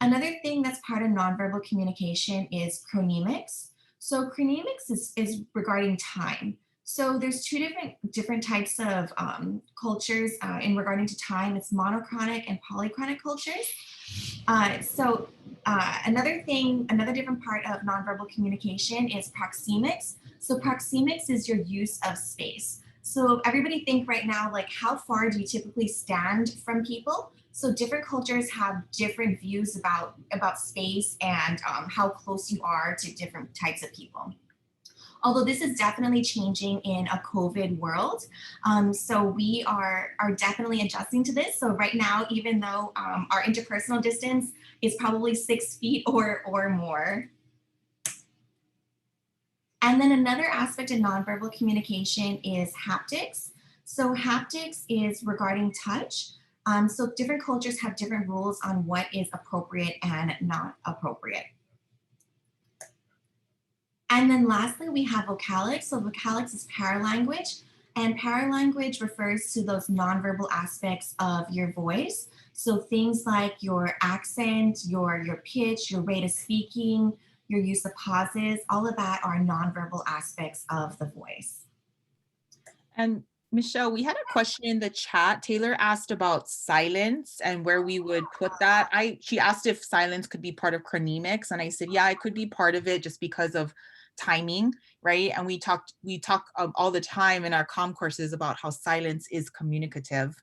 Another thing that's part of nonverbal communication is chronemics. So chronemics is regarding time. So there's two different types of cultures in regarding to time. It's monochronic and polychronic cultures. Another different part of nonverbal communication is proxemics. So proxemics is your use of space. So everybody think right now, like how far do you typically stand from people? So different cultures have different views about space and how close you are to different types of people. Although this is definitely changing in a COVID world. So we are definitely adjusting to this. So right now, even though our interpersonal distance is probably 6 feet or more. And then another aspect of nonverbal communication is haptics. So haptics is regarding touch. So different cultures have different rules on what is appropriate and not appropriate. And then lastly, we have vocalics. So vocalics is paralanguage, and paralanguage refers to those nonverbal aspects of your voice. So things like your accent, your pitch, your rate of speaking, your use of pauses, all of that are nonverbal aspects of the voice. And Michelle, we had a question in the chat. Taylor asked about silence and where we would put that. She asked if silence could be part of chronemics, and I said, yeah, it could be part of it just because of timing, right? And we talk all the time in our comm courses about how silence is communicative,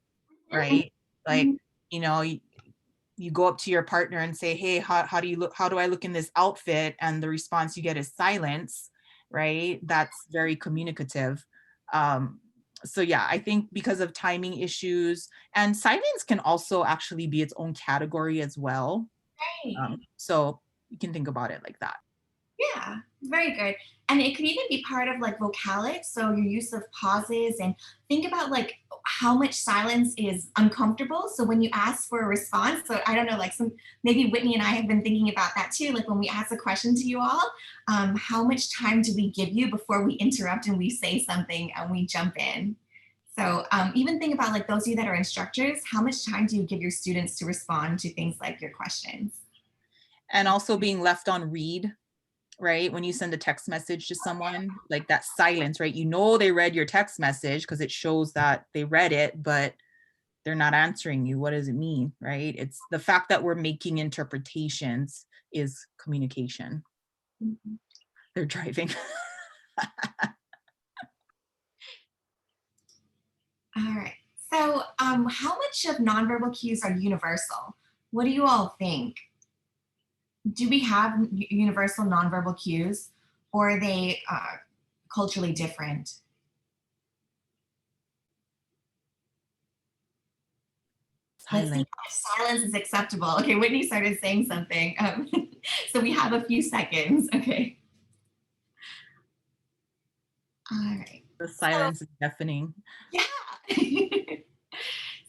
right? Like, you know, you go up to your partner and say, hey, how do you look? How do I look in this outfit? And the response you get is silence, right? That's very communicative. So yeah, I think because of timing issues, and silence can also actually be its own category as well. Right. So you can think about it like that. Yeah, very good. And it could even be part of like vocalics, so your use of pauses, and think about like how much silence is uncomfortable. So when you ask for a response, so I don't know, like maybe Whitney and I have been thinking about that too. Like when we ask a question to you all, how much time do we give you before we interrupt and we say something and we jump in? So even think about like those of you that are instructors, how much time do you give your students to respond to things like your questions? And also being left on read, right? When you send a text message to someone, like that silence, right? You know they read your text message because it shows that they read it, but they're not answering you. What does it mean, right? It's the fact that we're making interpretations is communication. Mm-hmm. They're driving. All right. So how much of nonverbal cues are universal? What do you all think? Do we have universal nonverbal cues, or are they culturally different? Let's see if silence is acceptable. Okay, Whitney started saying something. So we have a few seconds. Okay. All right. The silence is deafening. Yeah.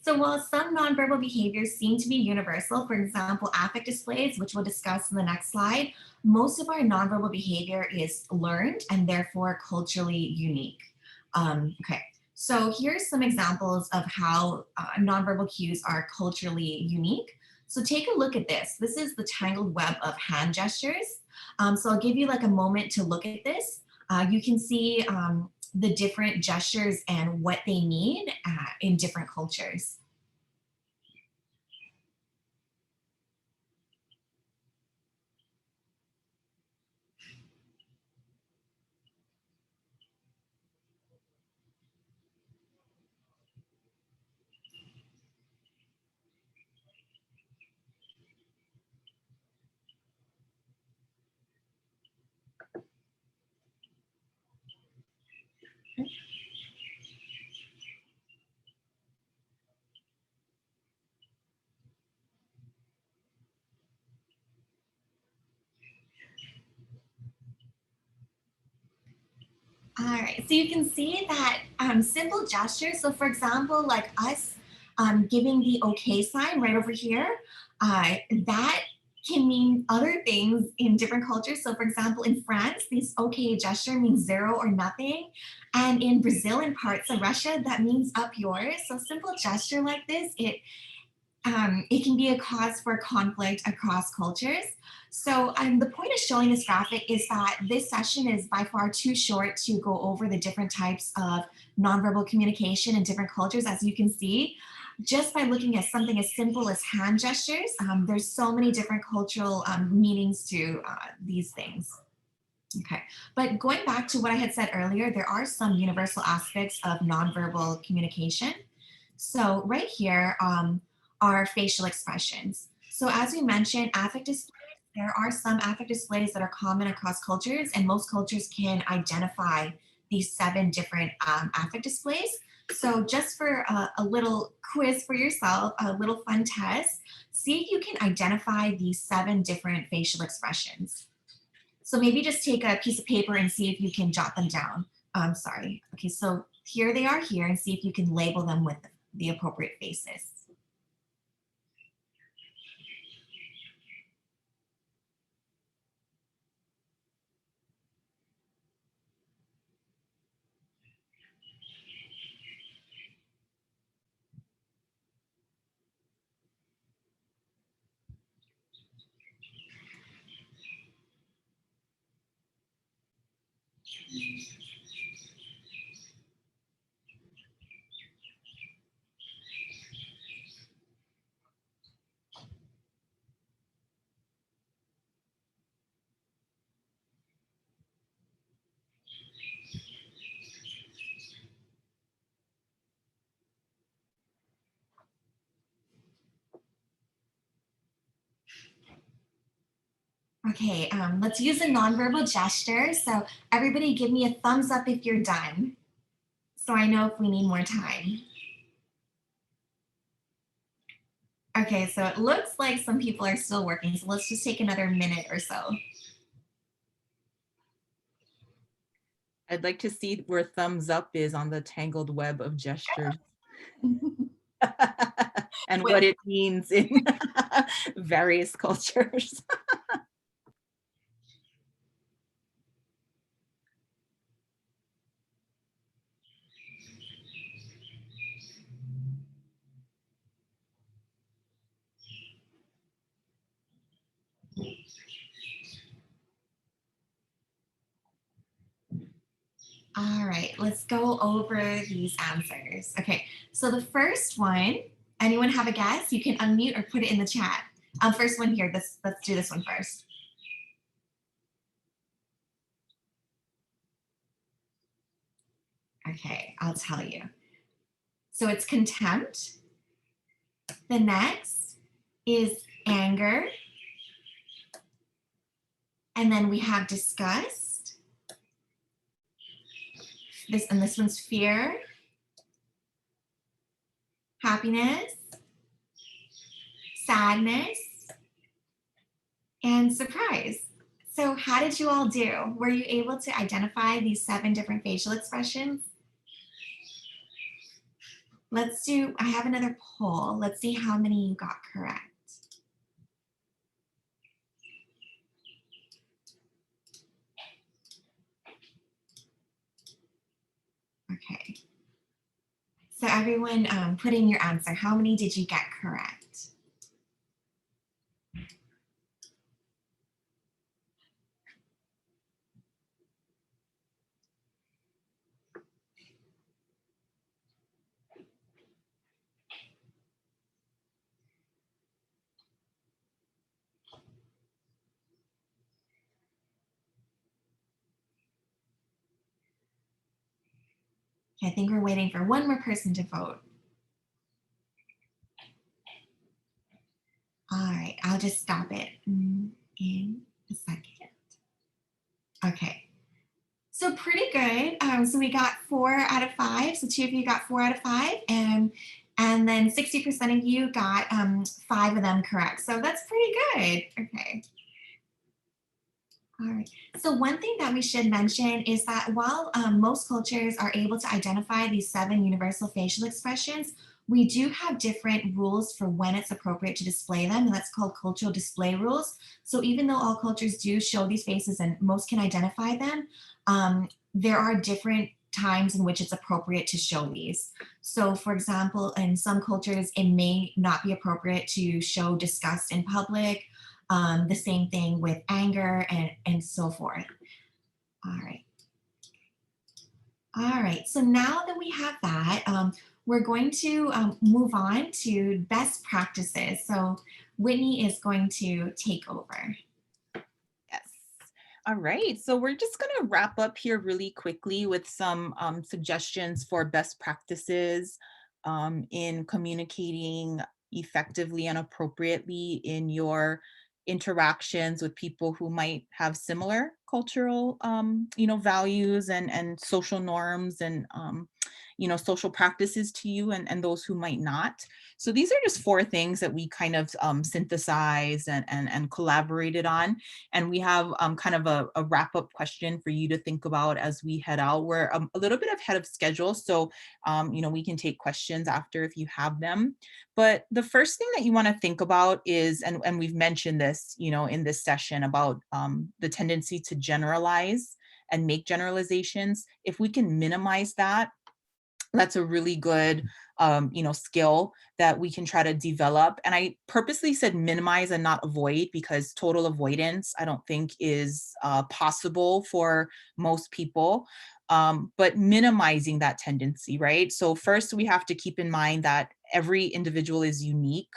So while some nonverbal behaviors seem to be universal, for example, affect displays, which we'll discuss in the next slide, most of our nonverbal behavior is learned and therefore culturally unique. Okay, so here's some examples of how nonverbal cues are culturally unique. So take a look at this. This is the tangled web of hand gestures. So I'll give you like a moment to look at this. You can see the different gestures and what they mean in different cultures. All right. right, so you can see that simple gestures. So for example, like us giving the okay sign right over here, that can mean other things in different cultures. So for example, in France, this okay gesture means 0 or nothing. And in Brazil and parts of Russia, that means up yours. So simple gesture like this, it can be a cause for conflict across cultures. So the point of showing this graphic is that this session is by far too short to go over the different types of nonverbal communication in different cultures. As you can see, just by looking at something as simple as hand gestures, there's so many different cultural meanings to these things. Okay, but going back to what I had said earlier, there are some universal aspects of nonverbal communication. So right here are facial expressions. So as we mentioned, affect displays, there are some affect displays that are common across cultures, and most cultures can identify these 7 different affect displays. So just for a little quiz for yourself, a little fun test, see if you can identify these 7 different facial expressions. So maybe just take a piece of paper and see if you can jot them down. Sorry. Okay, so here they are here, and see if you can label them with the appropriate faces. Okay, let's use a nonverbal gesture. So everybody give me a thumbs up if you're done, so I know if we need more time. Okay, so it looks like some people are still working, so let's just take another minute or so. I'd like to see where thumbs up is on the tangled web of gestures. And what it means in various cultures. All right, let's go over these answers. Okay, so the first one, anyone have a guess? You can unmute or put it in the chat. First one here, let's do this one first. Okay, I'll tell you. So it's contempt. The next is anger. And then we have disgust. This one's fear, happiness, sadness, and surprise. So how did you all do? Were you able to identify these 7 different facial expressions? Let's do, I have another poll. Let's see how many you got correct. Okay. So everyone put in your answer. How many did you get correct? Okay, I think we're waiting for one more person to vote. All right, I'll just stop it in a second. Okay, so pretty good. So we got 4 out of 5. So 2 of you got 4 out of 5, and then 60% of you got 5 of them correct. So that's pretty good. Okay. All right. So one thing that we should mention is that while most cultures are able to identify these 7 universal facial expressions, we do have different rules for when it's appropriate to display them, and that's called cultural display rules. So even though all cultures do show these faces and most can identify them, there are different times in which it's appropriate to show these. So for example, in some cultures, it may not be appropriate to show disgust in public. The same thing with anger and so forth. All right. All right, so now that we have that, we're going to move on to best practices. So Whitney is going to take over. Yes. All right, so we're just going to wrap up here really quickly with some suggestions for best practices in communicating effectively and appropriately in your interactions with people who might have similar cultural, values and social norms and, social practices to you and those who might not. So these are just 4 things that we kind of synthesized and collaborated on. And we have kind of a wrap up question for you to think about as we head out. We're a little bit ahead of schedule. So, we can take questions after if you have them. But the first thing that you want to think about is, and we've mentioned this, in this session about the tendency to generalize and make generalizations. If we can minimize that, that's a really good, skill that we can try to develop. And I purposely said minimize and not avoid, because total avoidance, I don't think is possible for most people. But minimizing that tendency, right? So first we have to keep in mind that every individual is unique.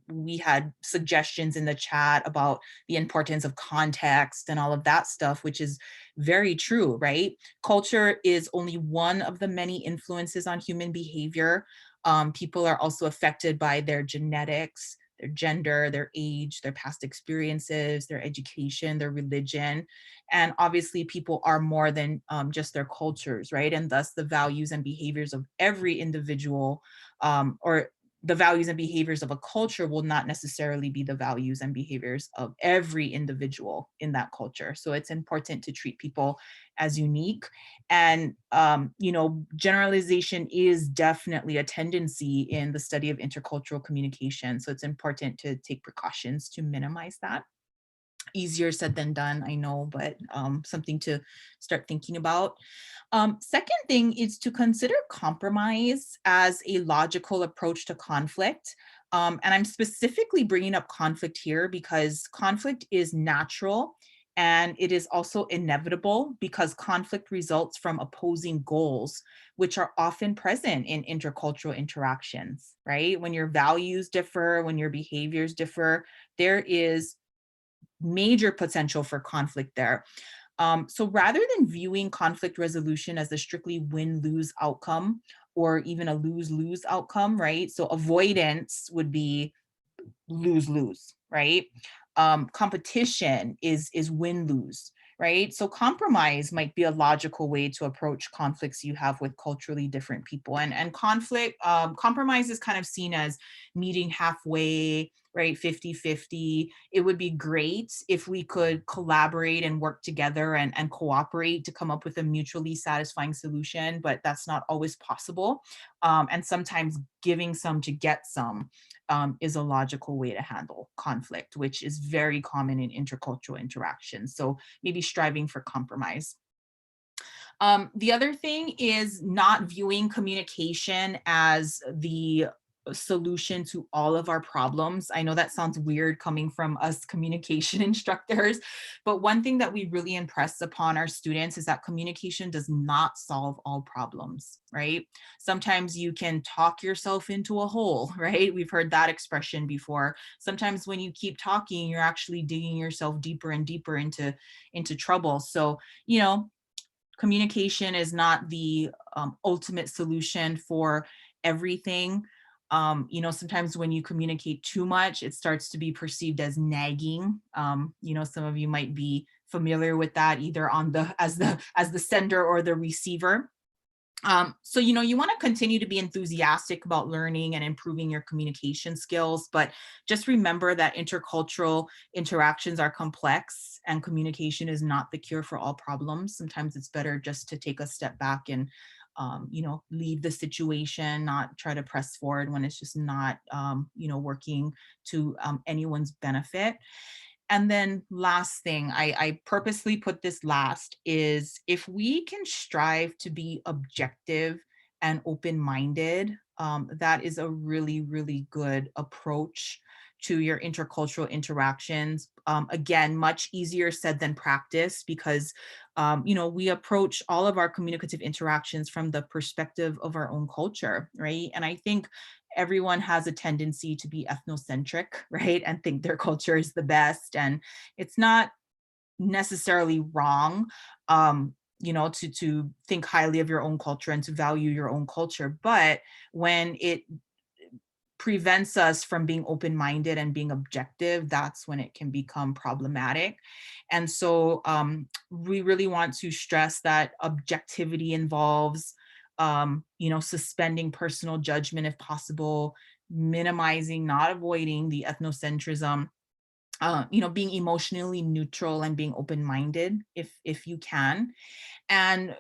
We had suggestions in the chat about the importance of context and all of that stuff, which is very true, right? Culture is only one of the many influences on human behavior. People are also affected by their genetics, their gender, their age, their past experiences, their education, their religion. And obviously people are more than just their cultures, right? And thus the values and behaviors of every individual, or the values and behaviors of a culture will not necessarily be the values and behaviors of every individual in that culture. So it's important to treat people as unique. And, generalization is definitely a tendency in the study of intercultural communication. So it's important to take precautions to minimize that. Easier said than done, I know, but something to start thinking about. Second thing is to consider compromise as a logical approach to conflict. And I'm specifically bringing up conflict here because conflict is natural and it is also inevitable because conflict results from opposing goals, which are often present in intercultural interactions, right? When your values differ, when your behaviors differ, there is major potential for conflict there. So rather than viewing conflict resolution as a strictly win-lose outcome or even a lose-lose outcome, right? So avoidance would be lose-lose, right? Competition is win-lose, right? So compromise might be a logical way to approach conflicts you have with culturally different people. And compromise is kind of seen as meeting halfway, right? 50-50. It would be great if we could collaborate and work together and cooperate to come up with a mutually satisfying solution, but that's not always possible. And sometimes giving some to get some is a logical way to handle conflict, which is very common in intercultural interactions. So maybe striving for compromise. The other thing is not viewing communication as the solution to all of our problems. I know that sounds weird coming from us communication instructors, but one thing that we really impress upon our students is that communication does not solve all problems, right? Sometimes you can talk yourself into a hole, right? We've heard that expression before. Sometimes when you keep talking, you're actually digging yourself deeper and deeper into trouble. So, communication is not the ultimate solution for everything. Sometimes when you communicate too much, it starts to be perceived as nagging. Some of you might be familiar with that either as the sender or the receiver. So, you know, you want to continue to be enthusiastic about learning and improving your communication skills, but just remember that intercultural interactions are complex and communication is not the cure for all problems. Sometimes it's better just to take a step back and, you know, leave the situation, not try to press forward when it's just not, you know, working to anyone's benefit. And then last thing, I purposely put this last, is if we can strive to be objective and open-minded, that is a really, really good approach to your intercultural interactions. Again, much easier said than practiced because, you know, we approach all of our communicative interactions from the perspective of our own culture, right? And I think everyone has a tendency to be ethnocentric, right? And think their culture is the best. And it's not necessarily wrong, you know, to think highly of your own culture and to value your own culture. But when it prevents us from being open-minded and being objective, that's when it can become problematic. And so we really want to stress that objectivity involves, you know, suspending personal judgment if possible, minimizing, not avoiding the ethnocentrism, you know, being emotionally neutral and being open-minded if you can. And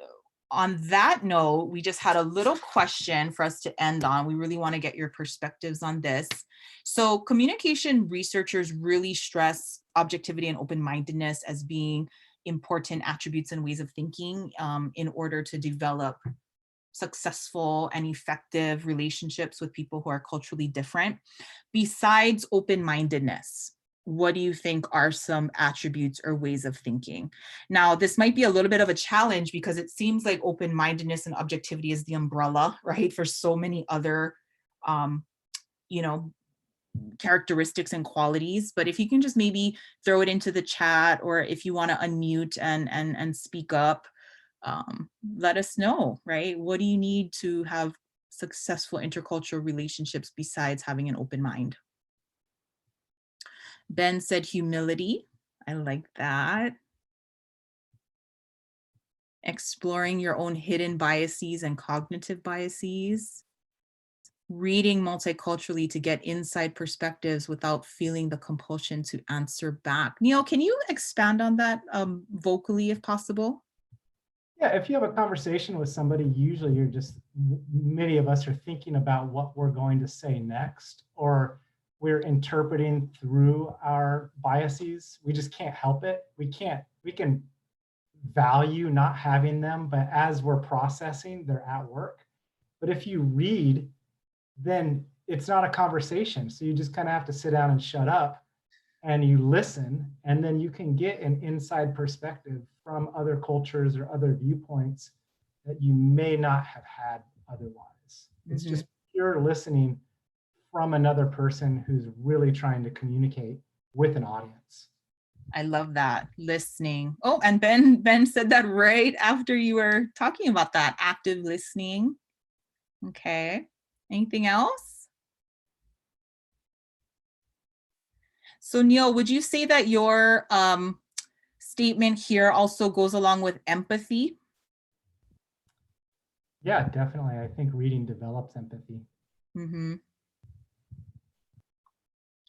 on that note, we just had a little question for us to end on. We really want to get your perspectives on this. So communication researchers really stress objectivity and open-mindedness as being important attributes and ways of thinking in order to develop successful and effective relationships with people who are culturally different. Besides open-mindedness, what do you think are some attributes or ways of thinking? Now, this might be a little bit of a challenge because it seems like open-mindedness and objectivity is the umbrella, right, for so many other, you know, characteristics and qualities. But if you can just maybe throw it into the chat, or if you want to unmute and speak up, let us know, right? What do you need to have successful intercultural relationships besides having an open mind? Ben said humility. I like that. Exploring your own hidden biases and cognitive biases. Reading multiculturally to get inside perspectives without feeling the compulsion to answer back. Neil, can you expand on that vocally if possible? Yeah, if you have a conversation with somebody, usually you're just, many of us are thinking about what we're going to say next, or we're interpreting through our biases. We just can't help it. We can value not having them, but as we're processing, they're at work. But if you read, then it's not a conversation. So you just kind of have to sit down and shut up and you listen, and then you can get an inside perspective from other cultures or other viewpoints that you may not have had otherwise. It's just pure listening from another person who's really trying to communicate with an audience. I love that, listening. Oh, and Ben said that right after you were talking about that, active listening. Okay, anything else? So Neil, would you say that your statement here also goes along with empathy? Yeah, definitely. I think reading develops empathy. Mm-hmm.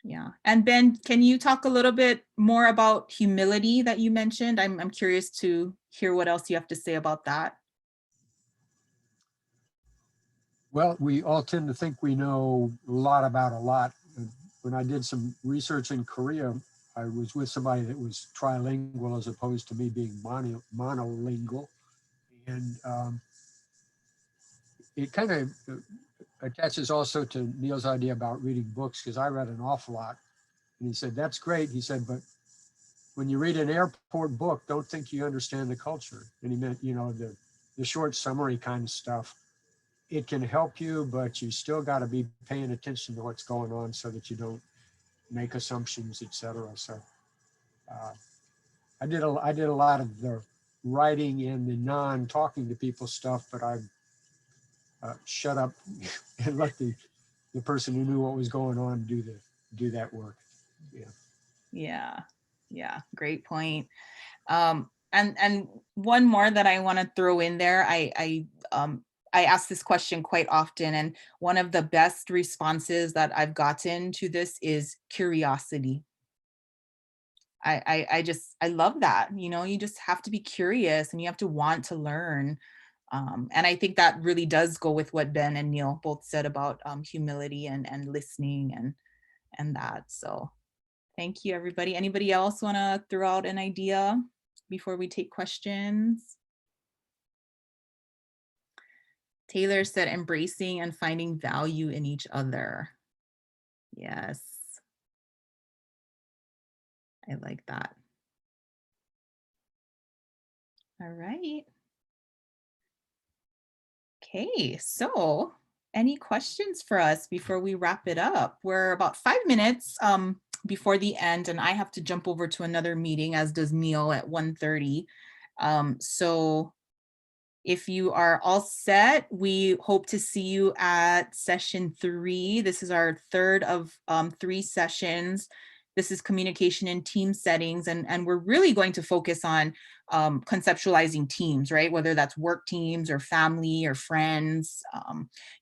Yeah. And Ben, can you talk a little bit more about humility that you mentioned? I'm curious to hear what else you have to say about that. Well, we all tend to think we know a lot about a lot. When I did some research in Korea, I was with somebody that was trilingual as opposed to me being monolingual. And it kind of attaches also to Neil's idea about reading books, because I read an awful lot. And he said, that's great. He said, but when you read an airport book, don't think you understand the culture. And he meant, you know, the short summary kind of stuff. It can help you, but you still got to be paying attention to what's going on so that you don't make assumptions, etc. So I did a lot of the writing and the non-talking to people stuff, but I shut up and let the person who knew what was going on do that work. Yeah, great point. And one more that I want to throw in there, I I ask this question quite often, and one of the best responses that I've gotten to this is curiosity. I love that. You know, you just have to be curious and you have to want to learn. And I think that really does go with what Ben and Neil both said about humility and listening and that. So thank you, everybody. Anybody else want to throw out an idea before we take questions? Taylor said embracing and finding value in each other. Yes. I like that. All right. Okay, so any questions for us before we wrap it up? We're about 5 minutes before the end, and I have to jump over to another meeting, as does Neil, at 1:30. So if you are all set, we hope to see you at session 3. This is our third of 3 sessions. This is communication in team settings, and we're really going to focus on conceptualizing teams, right? Whether that's work teams or family or friends,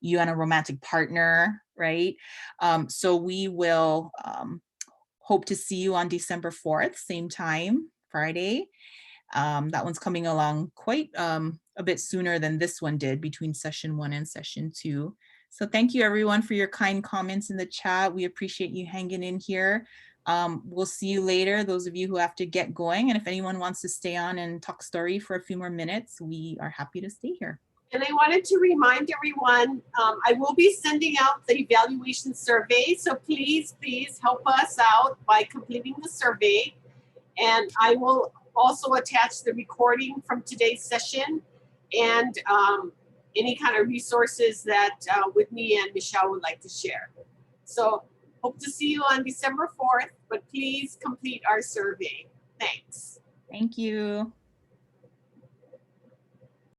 you and a romantic partner, right? So we will hope to see you on December 4th, same time, Friday. That one's coming along quite a bit sooner than this one did, between session 1 and session 2. So thank you everyone for your kind comments in the chat. We appreciate you hanging in here. We'll see you later, those of you who have to get going. And if anyone wants to stay on and talk story for a few more minutes, we are happy to stay here. And I wanted to remind everyone, I will be sending out the evaluation survey. So please help us out by completing the survey. And I will also attach the recording from today's session and any kind of resources that Whitney and Michelle would like to share. So hope to see you on December 4th, but please complete our survey. Thanks. Thank you.